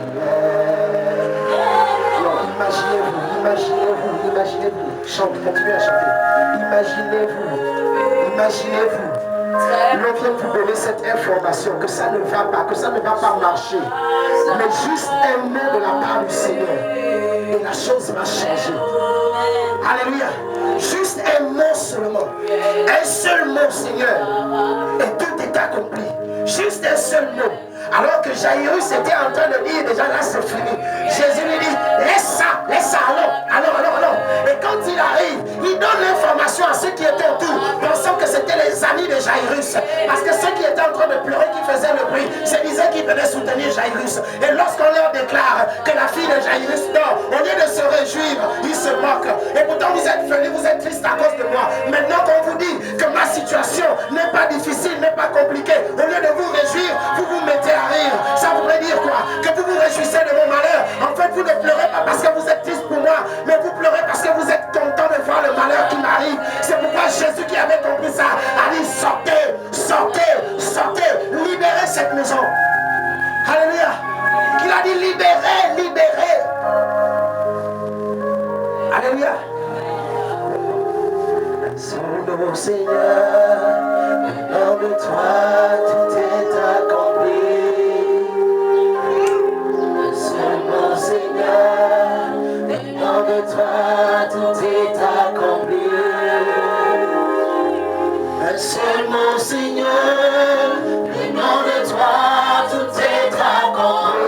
Imaginez-vous, chantez, continuez à chanter. Imaginez-vous. L'on vient vous donner cette information que ça ne va pas, marcher. Mais juste un mot de la part du Seigneur et la chose va changer. Alléluia. Juste un mot seulement. Un seul mot, Seigneur. Et tout est accompli. Juste un seul mot. Alors que Jairus était en train de dire, déjà là c'est fini. Jésus lui dit, laisse ça, allons. Et quand il arrive, il donne l'information à ceux qui étaient autour, pensant que c'était les amis de Jairus. Parce que ceux qui étaient en train de pleurer, qui faisaient le bruit, se disaient qu'ils venaient soutenir Jairus. Et lorsqu'on leur déclare que la fille de Jairus dort, au lieu de se réjouir, ils se moquent. Et pourtant vous êtes venus, vous êtes tristes à cause de moi. Maintenant qu'on vous dit que ma situation n'est pas difficile, n'est pas compliquée, au lieu de vous réjouir, vous vous mettez à rire. Ça voudrait dire quoi? Que vous vous réjouissez de mon malheur. En fait, vous ne pleurez pas parce que vous êtes triste pour moi, mais vous pleurez parce que vous êtes content de voir le malheur qui m'arrive. C'est pourquoi Jésus qui avait compris ça a dit sortez, libérez cette maison. Alléluia. Il a dit libérez. Alléluia. Son nom, Seigneur, au nom de toi, tout est accompli. Son nom, Seigneur, au nom de toi, tout est accompli. Seul mon Seigneur, au nom de toi, tout est accompli.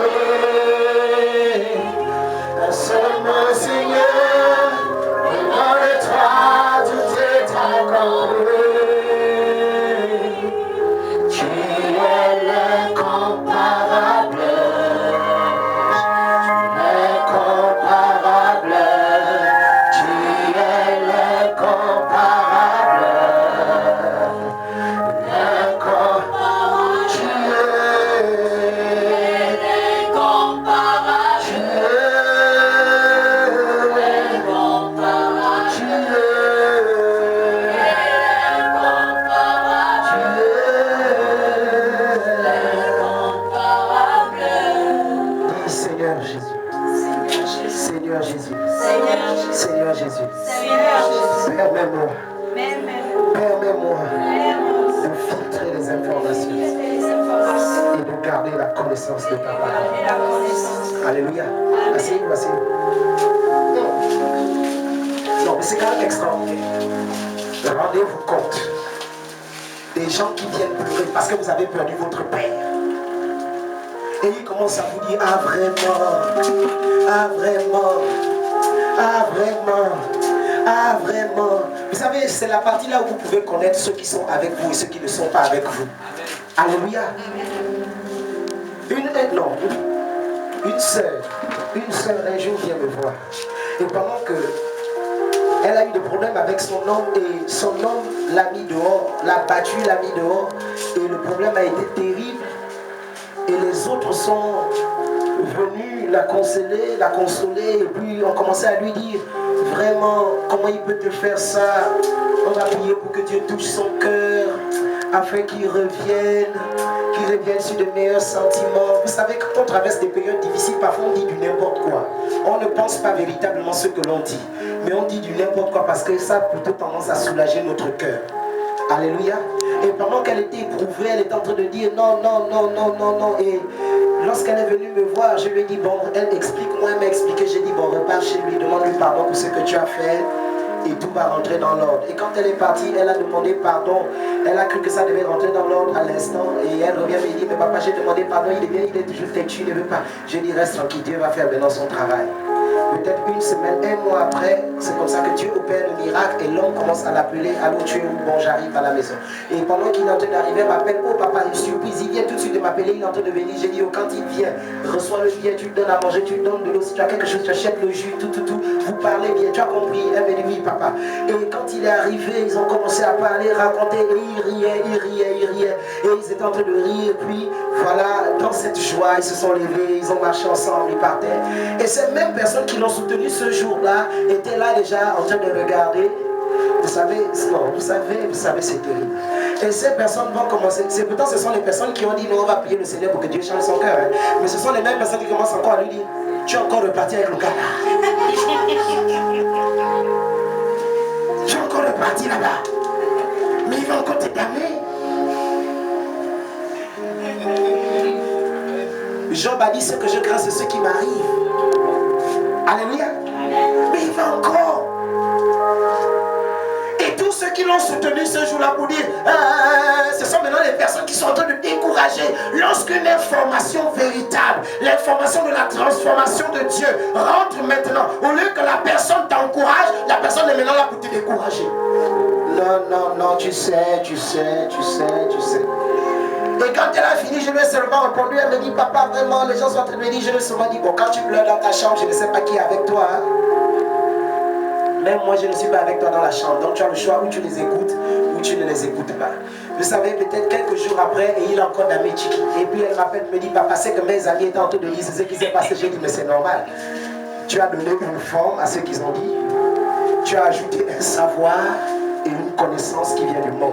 Seul mon Seigneur, au nom de toi, tout est accompli. Tu es l'incomparable. Permets-moi de filtrer les informations et de garder la connaissance de ta parole. Alléluia. Asseyez-vous. Non, mais c'est quand même extraordinaire. Rendez-vous compte des gens qui viennent pleurer parce que vous avez perdu votre père. Et ils commencent à vous dire, ah vraiment. Vous savez, c'est la partie là où vous pouvez connaître ceux qui sont avec vous et ceux qui ne sont pas avec vous. Alléluia. Une sœur un jour vient me voir. Et pendant que elle a eu des problèmes avec son homme et son homme l'a mis dehors, l'a battu, l'a mis dehors. Et le problème a été terrible. Et les autres sont venus la consoler, et puis on commençait à lui dire, vraiment, comment il peut te faire ça? On va prier pour que Dieu touche son cœur, afin qu'il revienne sur de meilleurs sentiments. Vous savez, quand on traverse des périodes difficiles, parfois on dit du n'importe quoi. On ne pense pas véritablement ce que l'on dit, mais on dit du n'importe quoi parce que ça a plutôt tendance à soulager notre cœur. Alléluia. Et pendant qu'elle était éprouvée, elle était en train de dire non. Et lorsqu'elle est venue me voir, je lui ai dit, bon, elle explique-moi, elle m'a expliqué. J'ai dit, bon, repars chez lui, demande-lui pardon pour ce que tu as fait. Et tout va rentrer dans l'ordre. Et quand elle est partie, elle a demandé pardon. Elle a cru que ça devait rentrer dans l'ordre à l'instant. Et elle revient me dire, mais papa, j'ai demandé pardon, il est toujours têtu, il ne veut pas. Je dis, reste tranquille, Dieu va faire maintenant son travail. Peut-être une semaine, un mois après, c'est comme ça que Dieu opère le miracle et l'homme commence à l'appeler. Allô, tu es où? Bon, j'arrive à la maison. Et pendant qu'il est en train d'arriver, il m'appelle. Oh papa, une surprise. Il vient tout de suite de m'appeler. Il est en train de venir. J'ai dit, oh, quand il vient, reçois le bien, tu lui donnes à manger, tu lui donnes de l'eau. Si tu as quelque chose, tu achètes le jus, tout. Vous parlez bien, tu as compris. Elle m'a dit, oui, papa. Et quand il est arrivé, ils ont commencé à parler, raconter. Et ils riaient. Et ils étaient en train de rire. Et puis, voilà, dans cette joie, ils se sont levés, ils ont marché ensemble, ils partaient. Et ces mêmes personnes qui l'ont soutenu ce jour-là étaient là déjà en train de regarder. Vous savez, c'est terrible. Et ces personnes vont commencer. Pourtant, ce sont les personnes qui ont dit non, on va prier le Seigneur pour que Dieu change son cœur. Hein. Mais ce sont les mêmes personnes qui commencent encore à lui dire tu es encore reparti avec le gars là. Tu es encore reparti là-bas. Mais il va encore te damner. Job a dit ce que je crains, c'est ce qui m'arrive. Alléluia. Mais il va encore. Et tous ceux qui l'ont soutenu ce jour-là pour dire ce sont maintenant les personnes qui sont en train de décourager. Lorsqu'une information véritable, l'information de la transformation de Dieu rentre maintenant, au lieu que la personne t'encourage, la personne est maintenant là pour te décourager. Non, tu sais. Et quand elle a fini, je lui ai seulement répondu, elle me dit, papa, vraiment, les gens sont en train de me dire, je lui ai seulement dit, bon, quand tu pleures dans ta chambre, je ne sais pas qui est avec toi. Hein. Même moi, je ne suis pas avec toi dans la chambre. Donc tu as le choix, où tu les écoutes, ou tu ne les écoutes pas. Vous savez, peut-être quelques jours après, et il a encore damé Chiki. Et puis elle m'appelle, me dit, papa, c'est que mes amis étaient en train de dire, c'est ce qui s'est passé. J'ai dit, mais c'est normal. Tu as donné une forme à ce qu'ils ont dit. Tu as ajouté un savoir et une connaissance qui vient du monde.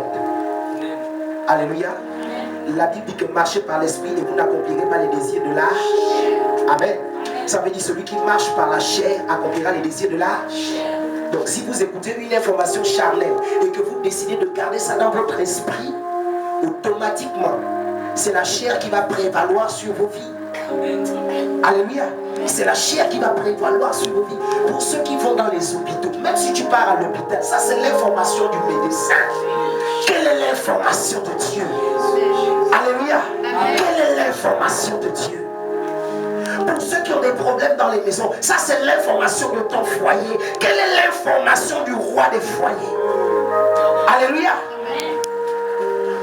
Alléluia. La Bible dit que marchez par l'esprit et vous n'accomplirez pas les désirs de la chair. Amen. Ça veut dire celui qui marche par la chair accomplira les désirs de la chair. Donc si vous écoutez une information charnelle et que vous décidez de garder ça dans votre esprit, automatiquement, c'est la chair qui va prévaloir sur vos vies. Alléluia. C'est la chair qui va prévaloir sur vos vies. Pour ceux qui vont dans les hôpitaux, même si tu pars à l'hôpital, ça c'est l'information du médecin. Quelle est l'information de Dieu? Alléluia. Quelle est l'information de Dieu? Pour ceux qui ont des problèmes dans les maisons, ça c'est l'information de ton foyer. Quelle est l'information du roi des foyers? Alléluia.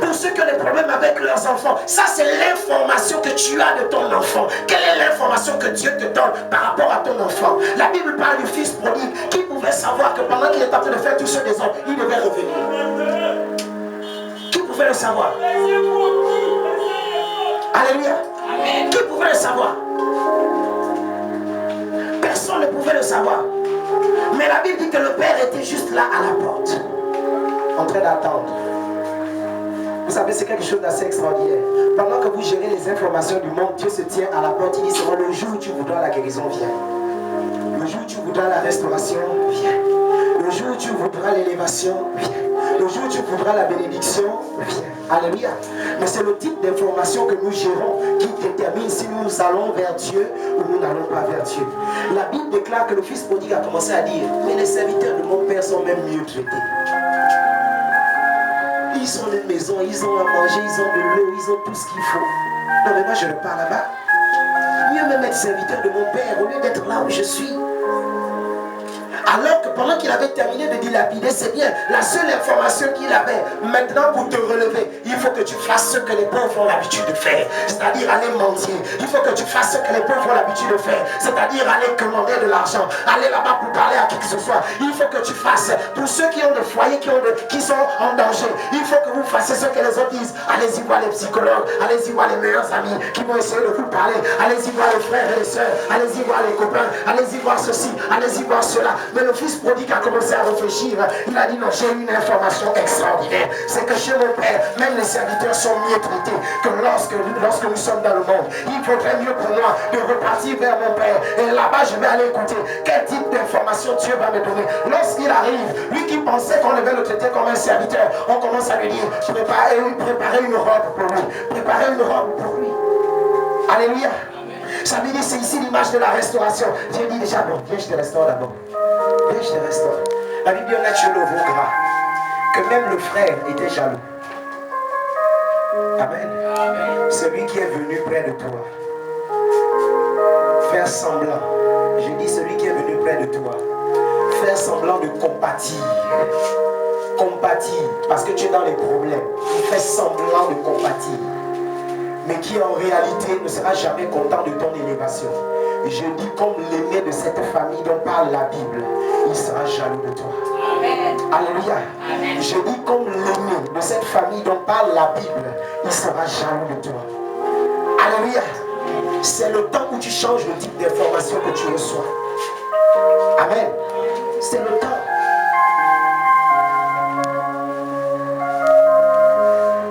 Pour ceux qui ont des problèmes avec leurs enfants, ça c'est l'information que tu as de ton enfant. Quelle est l'information que Dieu te donne par rapport à ton enfant? La Bible parle du fils prodigue qui pouvait savoir que pendant qu'il est en train de faire tout ce désordre, il devait revenir. Qui pouvait le savoir? Alléluia. Qui pouvait le savoir? Personne ne pouvait le savoir. Mais la Bible dit que le Père était juste là à la porte, en train d'attendre. Vous savez, c'est quelque chose d'assez extraordinaire. Pendant que vous gérez les informations du monde, Dieu se tient à la porte. Il dit seulement le jour où tu voudras la guérison, viens. Le jour où tu voudras la restauration, viens. Le jour où tu voudras l'élévation, viens. Le jour où tu voudras la bénédiction, viens. Alléluia. Mais c'est le type d'information que nous gérons qui détermine si nous allons vers Dieu ou nous n'allons pas vers Dieu. La Bible déclare que le fils prodigue a commencé à dire, mais les serviteurs de mon Père sont même mieux traités. Ils ont une maison, ils ont à manger, ils ont de l'eau, ils ont tout ce qu'il faut. Non mais moi je ne pars là-bas. Mieux même être serviteur de mon Père au lieu d'être là où je suis. Alors que pendant qu'il avait terminé de dilapider, c'est bien. La seule information qu'il avait, maintenant pour te relever, il faut que tu fasses ce que les pauvres ont l'habitude de faire. C'est-à-dire aller mentir. Il faut que tu fasses ce que les pauvres ont l'habitude de faire. C'est-à-dire aller commander de l'argent. Aller là-bas pour parler à qui que ce soit. Il faut que tu fasses. Pour ceux qui ont des foyers, qui sont en danger, il faut que vous fassiez ce que les autres disent. Allez-y voir les psychologues. Allez-y voir les meilleurs amis qui vont essayer de vous parler. Allez-y voir les frères et les sœurs. Allez-y voir les copains. Allez-y voir ceci. Allez-y voir cela. Mais le fils prodigue a commencé à réfléchir. Il a dit non, j'ai une information extraordinaire. C'est que chez mon Père, même les serviteurs sont mieux traités que lorsque nous sommes dans le monde. Il faudrait mieux pour moi de repartir vers mon Père. Et là-bas, je vais aller écouter quel type d'information Dieu va me donner. Lorsqu'il arrive, lui qui pensait qu'on devait le traiter comme un serviteur, on commence à lui dire préparer une robe pour lui. Préparer une robe pour lui. Alléluia. Ça veut dire c'est ici l'image de la restauration. Dieu dit déjà, bon, viens, je te restaure d'abord. Viens, je te restaure. La Bible dit, on a tué le veau gras. Que même le frère était jaloux. Amen. Amen. Celui qui est venu près de toi, faire semblant Je dis celui qui est venu près de toi, faire semblant de compatir. Compatir, parce que tu es dans les problèmes. Il fait semblant de compatir. Mais qui en réalité ne sera jamais content de ton élévation. Et je dis comme l'aîné de cette famille dont parle la Bible, il sera jaloux de toi. Amen. Alléluia. Amen. Je dis comme l'aîné de cette famille dont parle la Bible, il sera jaloux de toi. Alléluia. C'est le temps où tu changes le type d'information que tu reçois. Amen. C'est le temps.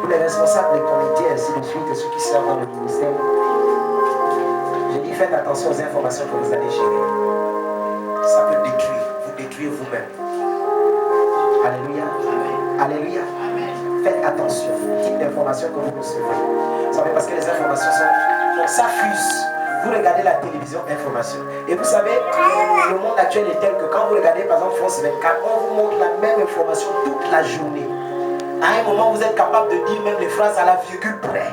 Pour les responsables des comités, ainsi de suite, et ceux qui servent dans le ministère, je dis faites attention aux informations que vous allez gérer. Ça peut vous détruire vous-même. Alléluia. Amen. Alléluia. Amen. Faites attention au type d'informations que vous recevez. Vous savez, parce que les informations ça fuse. Vous regardez la télévision, information. Et vous savez, le monde actuel est tel que quand vous regardez par exemple France 24, on vous montre la même information toute la journée. À un moment, vous êtes capable de dire même les phrases à la virgule près.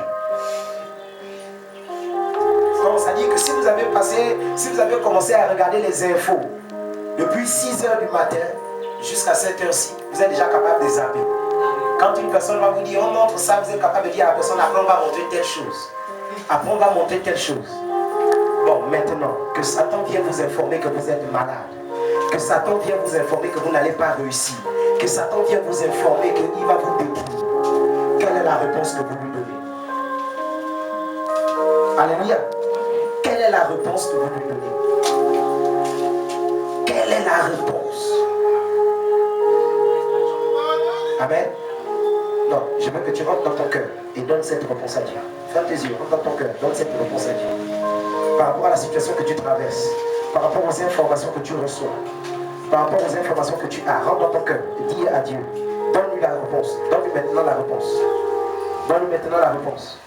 Donc, ça dit que si vous avez commencé à regarder les infos depuis 6h du matin jusqu'à 7h ci, vous êtes déjà capable de zapper. Quand une personne va vous dire on montre ça, vous êtes capable de dire à la personne après on va montrer telle chose. Après on va montrer telle chose. Bon, maintenant, que Satan vienne vous informer que vous êtes malade. Que Satan vienne vous informer que vous n'allez pas réussir. Que Satan vienne vous informer qu'il va vous détruire. Quelle est la réponse que vous lui donnez? Alléluia. Quelle est la réponse que vous lui donnez? Quelle est la réponse? Amen. Non, je veux que tu rentres dans ton cœur et donne cette réponse à Dieu. Ferme tes yeux, rentre dans ton cœur, donne cette réponse à Dieu. Par rapport à la situation que tu traverses, par rapport aux informations que tu reçois, par rapport aux informations que tu as, rentre dans ton cœur et dis à Dieu, donne-lui la réponse, donne-lui maintenant la réponse. Donne-lui maintenant la réponse.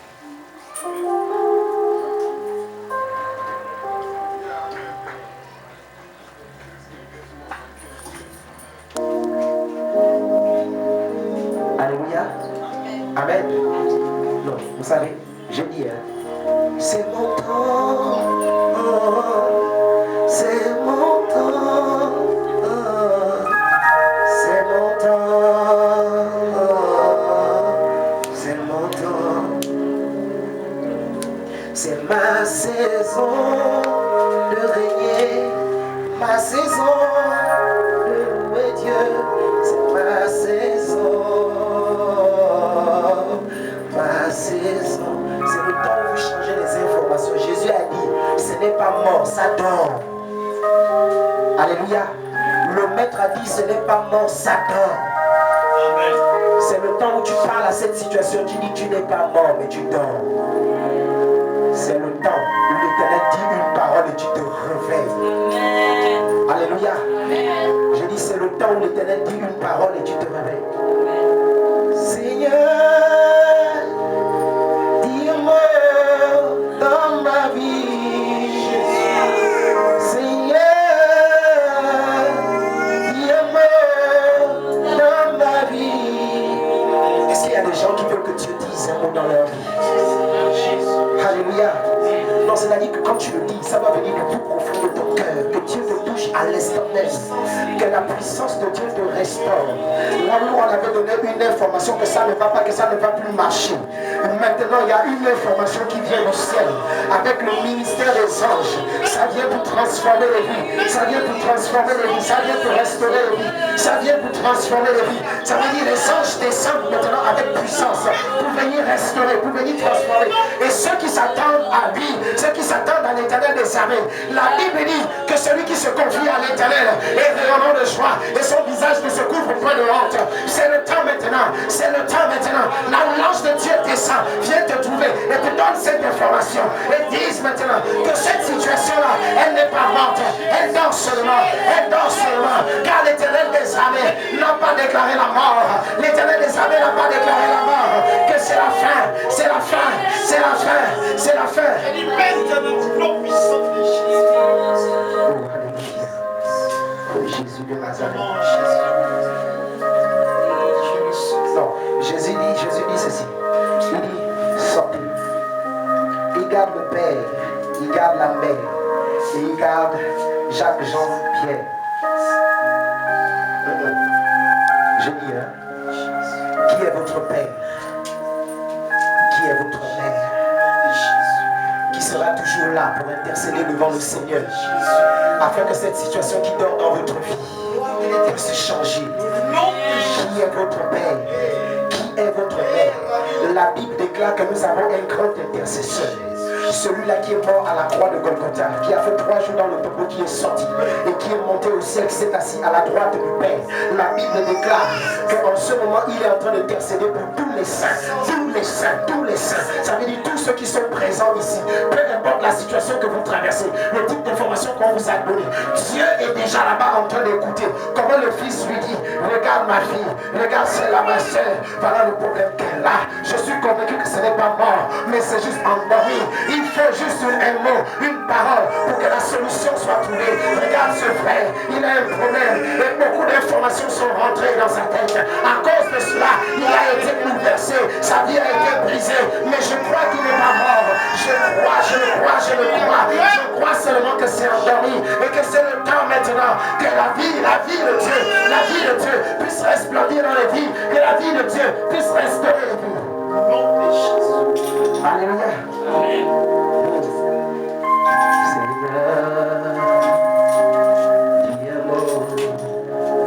Alléluia. Amen. Non, vous savez, je dis, c'est mon temps, c'est mon temps, c'est mon temps, c'est mon temps, c'est ma saison de régner, ma saison de louer Dieu, c'est ma saison, ma saison. C'est le temps où vous changez les informations. Jésus a dit, ce n'est pas mort, ça dort. Alléluia. Le maître a dit, ce n'est pas mort, ça dort. C'est le temps où tu parles à cette situation, tu dis, tu n'es pas mort, mais tu dors. C'est le temps où l'Éternel dit une parole et tu te réveilles. Alléluia. Je dis, c'est le temps où l'Éternel dit une parole et tu te réveilles. Seigneur, dis-moi dans ma vie, Seigneur, dis-moi dans ma vie. Est-ce qu'il y a des gens qui veulent que Dieu dise un mot dans leur vie? Alléluia. Non, c'est-à-dire que quand tu le dis, ça va venir du plus profond de ton cœur, que Dieu te touche à l'instant même, que la puissance de Dieu te restaure. Là où on avait donné une information que ça ne va pas, que ça ne va plus marcher. Maintenant, il y a une information qui vient du ciel, avec le ministère des anges. Ça vient pour transformer les vies, ça vient pour transformer les vies, ça vient pour restaurer les vies, ça vient pour transformer les vies. Ça veut dire les anges descendent maintenant avec puissance pour venir restaurer, pour venir transformer. Et ceux qui s'attendent à lui, ceux qui s'attendent à l'Éternel des armées, la Bible dit que celui qui se confie à l'Éternel est rayonnant de joie et son visage ne se couvre point de honte. C'est le temps maintenant, c'est le temps maintenant. Là où l'ange de Dieu descend, vient te trouver et te donne cette information et dise maintenant que cette situation-là, elle n'est pas morte, elle dort seulement, car l'Éternel des armées n'a pas déclaré la mort, l'Éternel des armées n'a pas déclaré la mort, que c'est la fin, c'est la fin, c'est la fin, c'est la fin. Oh Jésus de Nazareth. Non, Jésus dit ceci. Il dit, sortez. Il garde le père, il garde la mère, et il garde Jacques, Jean, Pierre. Je dis, hein, qui est votre père? Qui est votre mère? Qui sera toujours là pour intercéder devant le Seigneur afin que cette situation qui dort dans votre vie puisse changer? Qui est votre père? Qui est votre mère? La Bible déclare que nous avons un grand intercesseur. Celui-là qui est mort à la croix de Golgotha, qui a fait 3 jours dans le tombeau, qui est sorti et qui est monté au ciel, qui s'est assis à la droite du Père. La Bible déclare qu'en ce moment, il est en train d'intercéder pour tous les saints, tous les saints, tous les saints. Ça veut dire tous ceux qui sont présents ici, peu importe la situation que vous traversez, le type d'information qu'on vous a donné. Dieu est déjà là-bas en train d'écouter. Comment le Fils lui dit, regarde ma fille, regarde celle-là, ma soeur, voilà le problème qu'elle a. Je suis convaincu que ce n'est pas mort, mais c'est juste endormi. Il faut juste un mot, une parole pour que la solution soit trouvée. Regarde ce frère, il a un problème et beaucoup d'informations sont rentrées dans sa tête. À cause de cela, il a été bouleversé, sa vie a été brisée, mais je crois qu'il n'est pas mort. Je crois seulement que c'est endormi et que c'est le temps maintenant que la vie de Dieu puisse resplendir dans les vies, que la vie de Dieu puisse restaurer les vies. Alléluia. Seigneur, qui est mort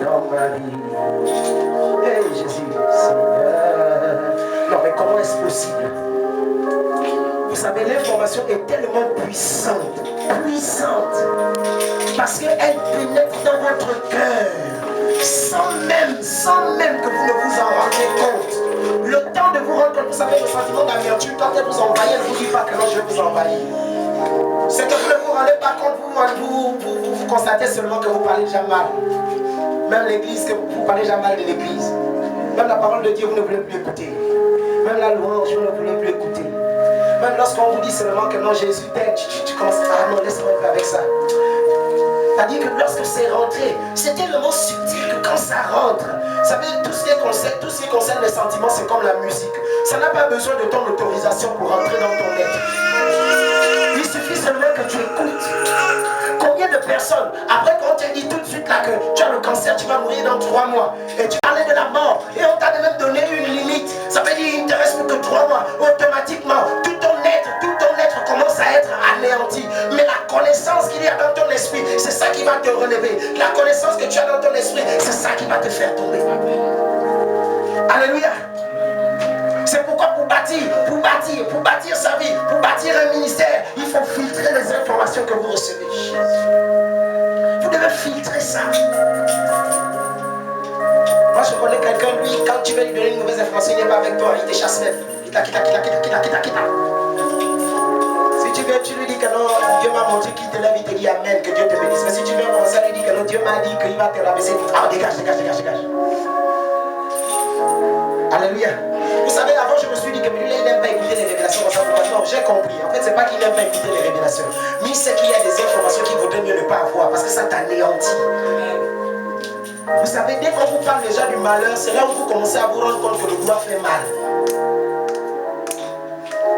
dans ma vie. Hey Jésus, Seigneur. Non mais comment est-ce possible? Vous savez, l'information est tellement puissante, parce qu'elle pénètre dans votre cœur, sans même que vous ne vous en rendez compte. Le temps de vous rendre compte, vous savez, le sentiment d'amertume, quand elle vous envahit, elle ne vous dit pas que non, je vais vous envahir. C'est que vous ne vous rendez pas compte, vous constatez seulement que vous parlez déjà mal. Même l'église, que vous parlez déjà mal de l'église. Même la parole de Dieu, vous ne voulez plus écouter. Même la louange, vous ne voulez plus écouter. Même lorsqu'on vous dit seulement que non, Jésus t'aide, tu commences à non, laisse-moi vivre avec ça. C'est-à-dire que lorsque c'est rentré, c'est tellement subtil que quand ça rentre, vous savez, tout ce qui concerne les sentiments, c'est comme la musique. Ça n'a pas besoin de ton autorisation pour rentrer dans ton être. Il suffit seulement que tu écoutes. Combien de personnes, après qu'on te dit tout de suite là que tu as le cancer, tu vas mourir dans 3 mois, et tu parlais de la mort, et on t'a même donné une limite, ça veut dire qu'il ne te reste plus que 3 mois, automatiquement, tout ton être commence à être anéanti. Mais la connaissance qu'il y a dans ton esprit, c'est ça qui va te relever. La connaissance que tu as dans ton esprit, c'est ça qui va te faire tomber. Alléluia. C'est pourquoi pour bâtir sa vie, pour bâtir un ministère, il faut filtrer les informations que vous recevez. Vous devez filtrer ça. Moi je connais quelqu'un, lui, quand tu veux lui donner une mauvaise information, il n'est pas avec toi, il te chasse même. Quitte. Si tu veux, tu lui dis que non, Dieu m'a montré qu'il te lève, il te dit Amen, que Dieu te bénisse. Mais si tu veux commencer à lui dire que non, Dieu m'a dit qu'il va te rabaisser, ah, dégage. Alléluia. Vous savez, avant je me suis dit que lui, il n'aime pas écouter les révélations comme ça. Non, j'ai compris. En fait, c'est pas qu'il n'aime pas écouter les révélations. Mais c'est qu'il y a des informations qu'il vaudrait mieux ne pas avoir parce que ça t'anéantit. Vous savez, dès qu'on vous parle déjà du malheur, c'est là où vous commencez à vous rendre compte que le doigt fait mal.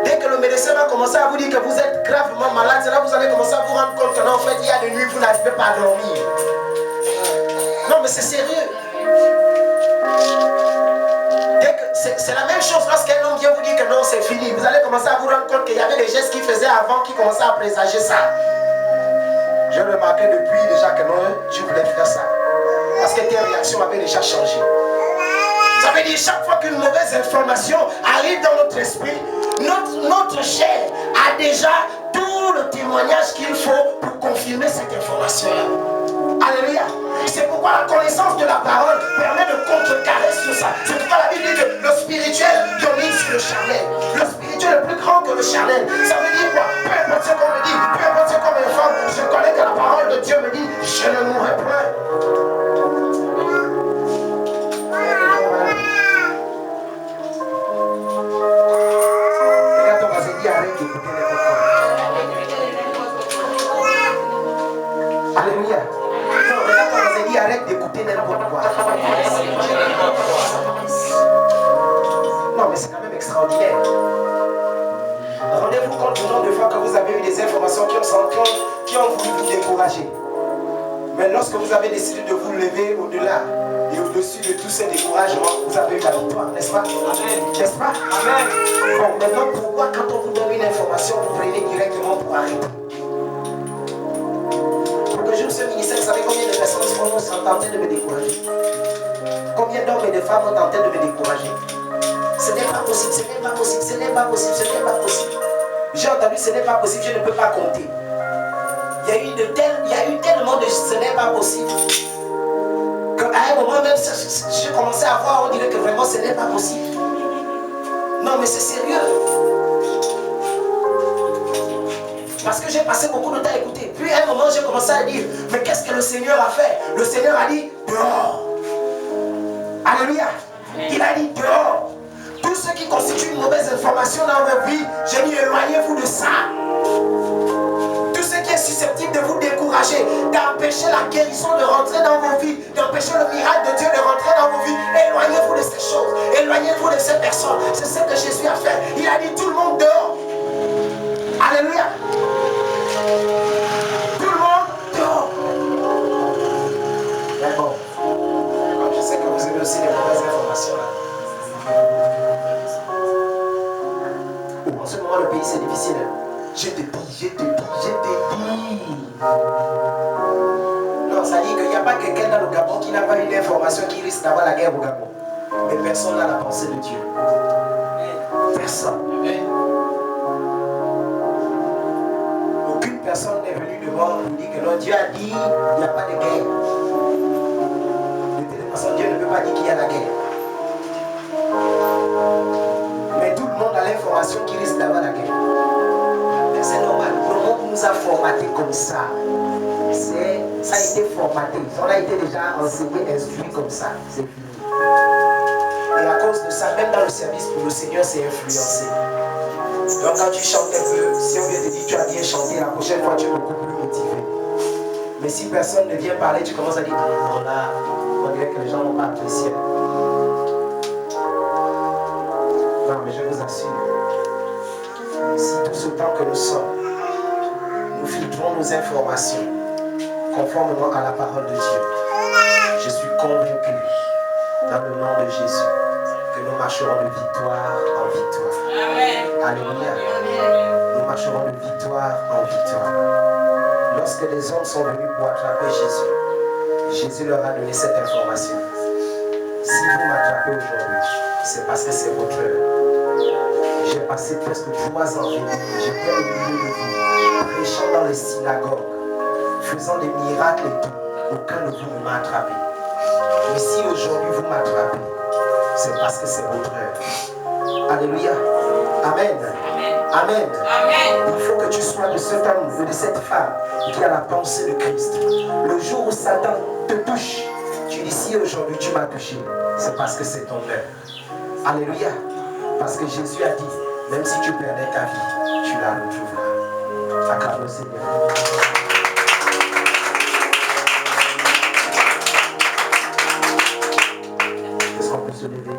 Dès que le médecin va commencer à vous dire que vous êtes gravement malade, c'est là où vous allez commencer à vous rendre compte que non, en fait, il y a des nuits où vous n'arrivez pas à dormir. Non, mais c'est sérieux. C'est la même chose lorsqu'un homme vient vous dire que non, c'est fini. Vous allez commencer à vous rendre compte qu'il y avait des gestes qu'il faisait avant qui commençaient à présager ça. Je remarquais depuis déjà que non, tu voulais faire ça. Parce que tes réactions avaient déjà changé. Ça veut dire chaque fois qu'une mauvaise information arrive dans notre esprit, notre chair a déjà tout le témoignage qu'il faut pour confirmer cette information-là. Alléluia. C'est pourquoi la connaissance de la parole permet de contrecarrer sur ça. C'est pourquoi la Bible dit que le spirituel domine sur le charnel. Le spirituel est plus grand que le charnel. Ça veut dire quoi? Peu importe ce qu'on me dit, peu importe ce qu'on m'informe, je connais que la parole de Dieu me dit, je ne mourrai point. Regarde ton voisin, dis arrête d'écouter les paroles. Alléluia. Arrête d'écouter n'importe quoi. Non, mais c'est quand même extraordinaire. Rendez-vous compte du nombre de fois que vous avez eu des informations qui ont voulu vous décourager. Mais lorsque vous avez décidé de vous lever au-delà et au-dessus de tous ces découragements, vous avez eu la victoire, n'est-ce pas? Amen. N'est-ce pas? Amen. Bon, maintenant, pourquoi quand on vous donne une information, vous prenez directement pour arrêter? Pour que je me suis ministère, vous savez combien de personnes sont tentées de me décourager? Combien d'hommes et de femmes ont tenté de me décourager? Ce n'est pas possible, ce n'est pas possible, ce n'est pas possible, ce n'est pas possible. J'ai entendu ce n'est pas possible, je ne peux pas compter. Il y a eu tellement de ce n'est pas possible qu'à un moment même, j'ai commencé à voir, on dirait que vraiment ce n'est pas possible. Non mais c'est sérieux. Parce que j'ai passé beaucoup de temps à écouter. Puis à un moment, j'ai commencé à dire, mais qu'est-ce que le Seigneur a fait? Le Seigneur a dit, dehors. Alléluia. Il a dit, dehors. Tout ce qui constitue une mauvaise information dans votre vie, j'ai dit, éloignez-vous de ça. Tout ce qui est susceptible de vous décourager, d'empêcher la guérison de rentrer dans vos vies, d'empêcher le miracle de Dieu de rentrer dans vos vies, éloignez-vous de ces choses, éloignez-vous de ces personnes. C'est ce que Jésus a fait. Il a dit, tout le monde dehors. Alléluia. Tout le monde dehors. Mais bon, comme je sais que vous avez aussi des mauvaises informations là. En ce moment, le pays c'est difficile. Je te dis. Non, ça dit qu'il n'y a pas quelqu'un dans le Gabon qui n'a pas eu d'information qui risque d'avoir la guerre au Gabon. Mais personne n'a la pensée de Dieu. Personne. Aucune personne n'est venue devant nous dire que non, Dieu a dit il n'y a pas de guerre. De toute façon, Dieu ne peut pas dire qu'il y a la guerre. Mais tout le monde a l'information qui risque d'avoir la guerre. Mais c'est normal. Le monde nous a formatés comme ça. Ça a été formaté. On a été déjà enseigné, instruit comme ça. C'est fini. Et à cause de ça, même dans le service pour le Seigneur, c'est influencé. Donc quand tu chantes un peu, si on vient te dire tu as bien chanté, la prochaine fois tu es beaucoup plus motivé. Mais si personne ne vient parler, tu commences à dire non là, on dirait que les gens n'ont pas apprécié. Non mais je vous assure, si tout ce temps que nous sommes, nous filtrons nos informations conformément à la parole de Dieu, je suis convaincu dans le nom de Jésus que nous marcherons de victoire en victoire. Amen. Alléluia. Nous marcherons de victoire en victoire. Lorsque les hommes sont venus pour attraper Jésus, Jésus leur a donné cette information. Si vous m'attrapez aujourd'hui, c'est parce que c'est votre heure. J'ai passé presque 3 ans en Jésus. J'étais au milieu de vous, prêchant dans les synagogues, faisant des miracles et tout. Aucun de vous ne m'a attrapé. Mais si aujourd'hui vous m'attrapez, c'est parce que c'est votre heure. Alléluia. Amen. Amen. Amen. Il faut que tu sois de cet homme ou de cette femme qui a la pensée de Christ. Le jour où Satan te touche, tu dis si aujourd'hui tu m'as touché, c'est parce que c'est ton heure. Alléluia. Parce que Jésus a dit, même si tu perdais ta vie, tu la retrouveras. Acclame le Seigneur. Est-ce qu'on peut se lever?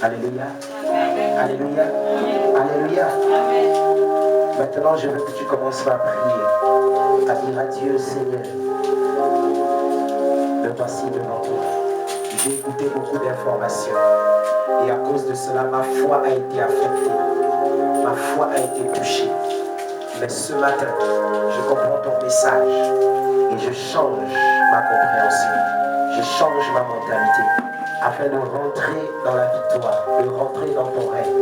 Alléluia. Alléluia. Alléluia. Maintenant, je veux que tu commences à prier. À dire à Dieu, Seigneur, me voici devant toi. J'ai écouté beaucoup d'informations. Et à cause de cela, ma foi a été affectée. Ma foi a été touchée. Mais ce matin, je comprends ton message. Et je change ma compréhension. Je change ma mentalité. Afin de rentrer dans la victoire, de rentrer dans ton règne.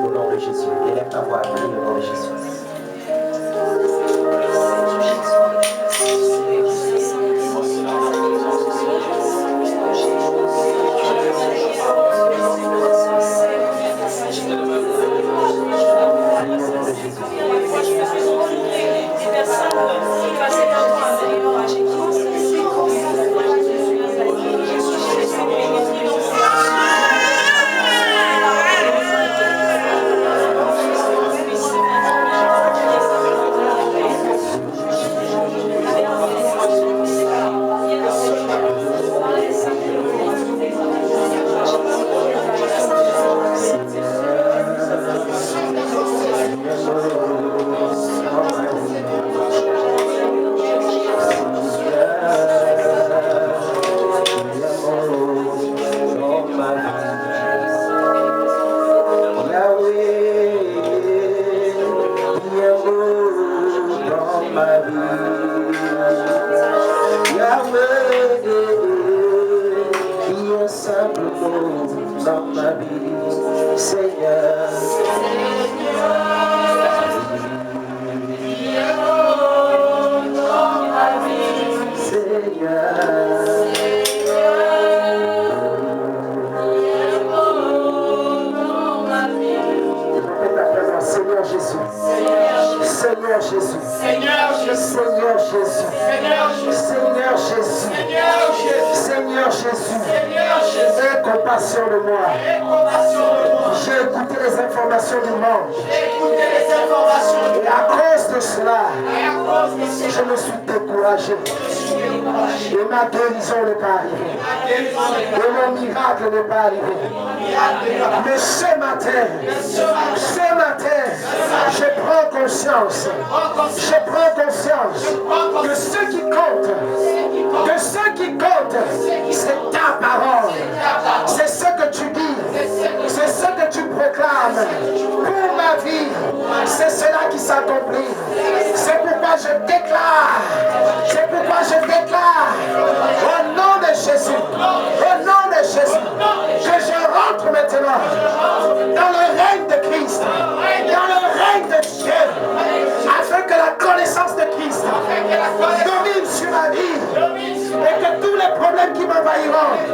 Au nom de Jésus. Élève ta voix, prie au nom de Jésus. vie, Seigneur. Seigneur Jésus, Seigneur Jésus, Seigneur Jésus, Seigneur Jésus, Seigneur Jésus, Seigneur Jésus, aie compassion de moi. J'ai écouté les informations du monde. Et à cause de cela, je me suis découragé. Et ma guérison n'est pas arrivée. Et mon miracle n'est pas arrivé. Mais ce matin, je prends conscience que ce qui compte, c'est ta parole. C'est ce que tu dis, c'est ce que tu proclames pour ma vie. C'est cela qui s'accomplit. C'est pourquoi je déclare, au nom de Jésus, que je rentre maintenant dans le règne de Christ, dans le règne de Dieu, afin que la connaissance de Christ domine sur ma vie et que tous les problèmes qui m'envahiront